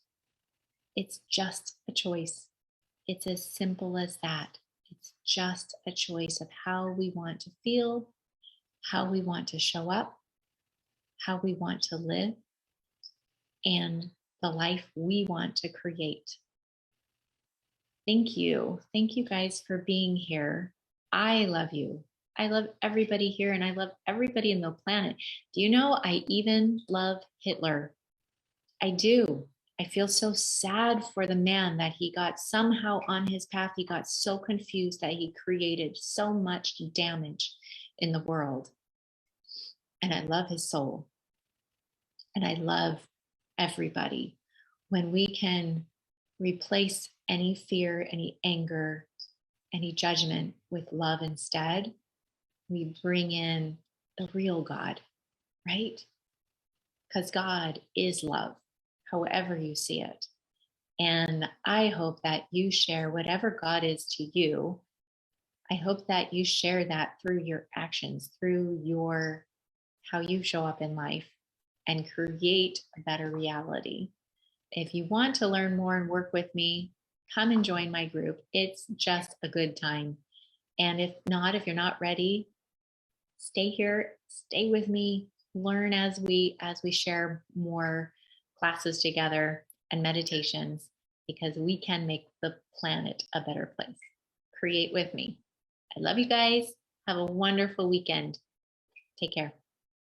It's just a choice. It's as simple as that. It's just a choice of how we want to feel, how we want to show up, how we want to live, and the life we want to create. Thank you. Thank you guys for being here. I love you. I love everybody here and I love everybody in the planet. Do you know I even love Hitler? I do. I feel so sad for the man that he got somehow on his path. He got so confused that he created so much damage in the world. And I love his soul. And I love everybody. When we can replace any fear, any anger, any judgment with love instead, we bring in the real God, right? Because God is love, however you see it. And I hope that you share whatever God is to you. I hope that you share that through your actions, through your how you show up in life and create a better reality. If you want to learn more and work with me, come and join my group. It's just a good time. And if not, if you're not ready, stay here, stay with me, learn as we share more classes together and meditations, because we can make the planet a better place. Create with me. I love you guys. Have a wonderful weekend. Take care.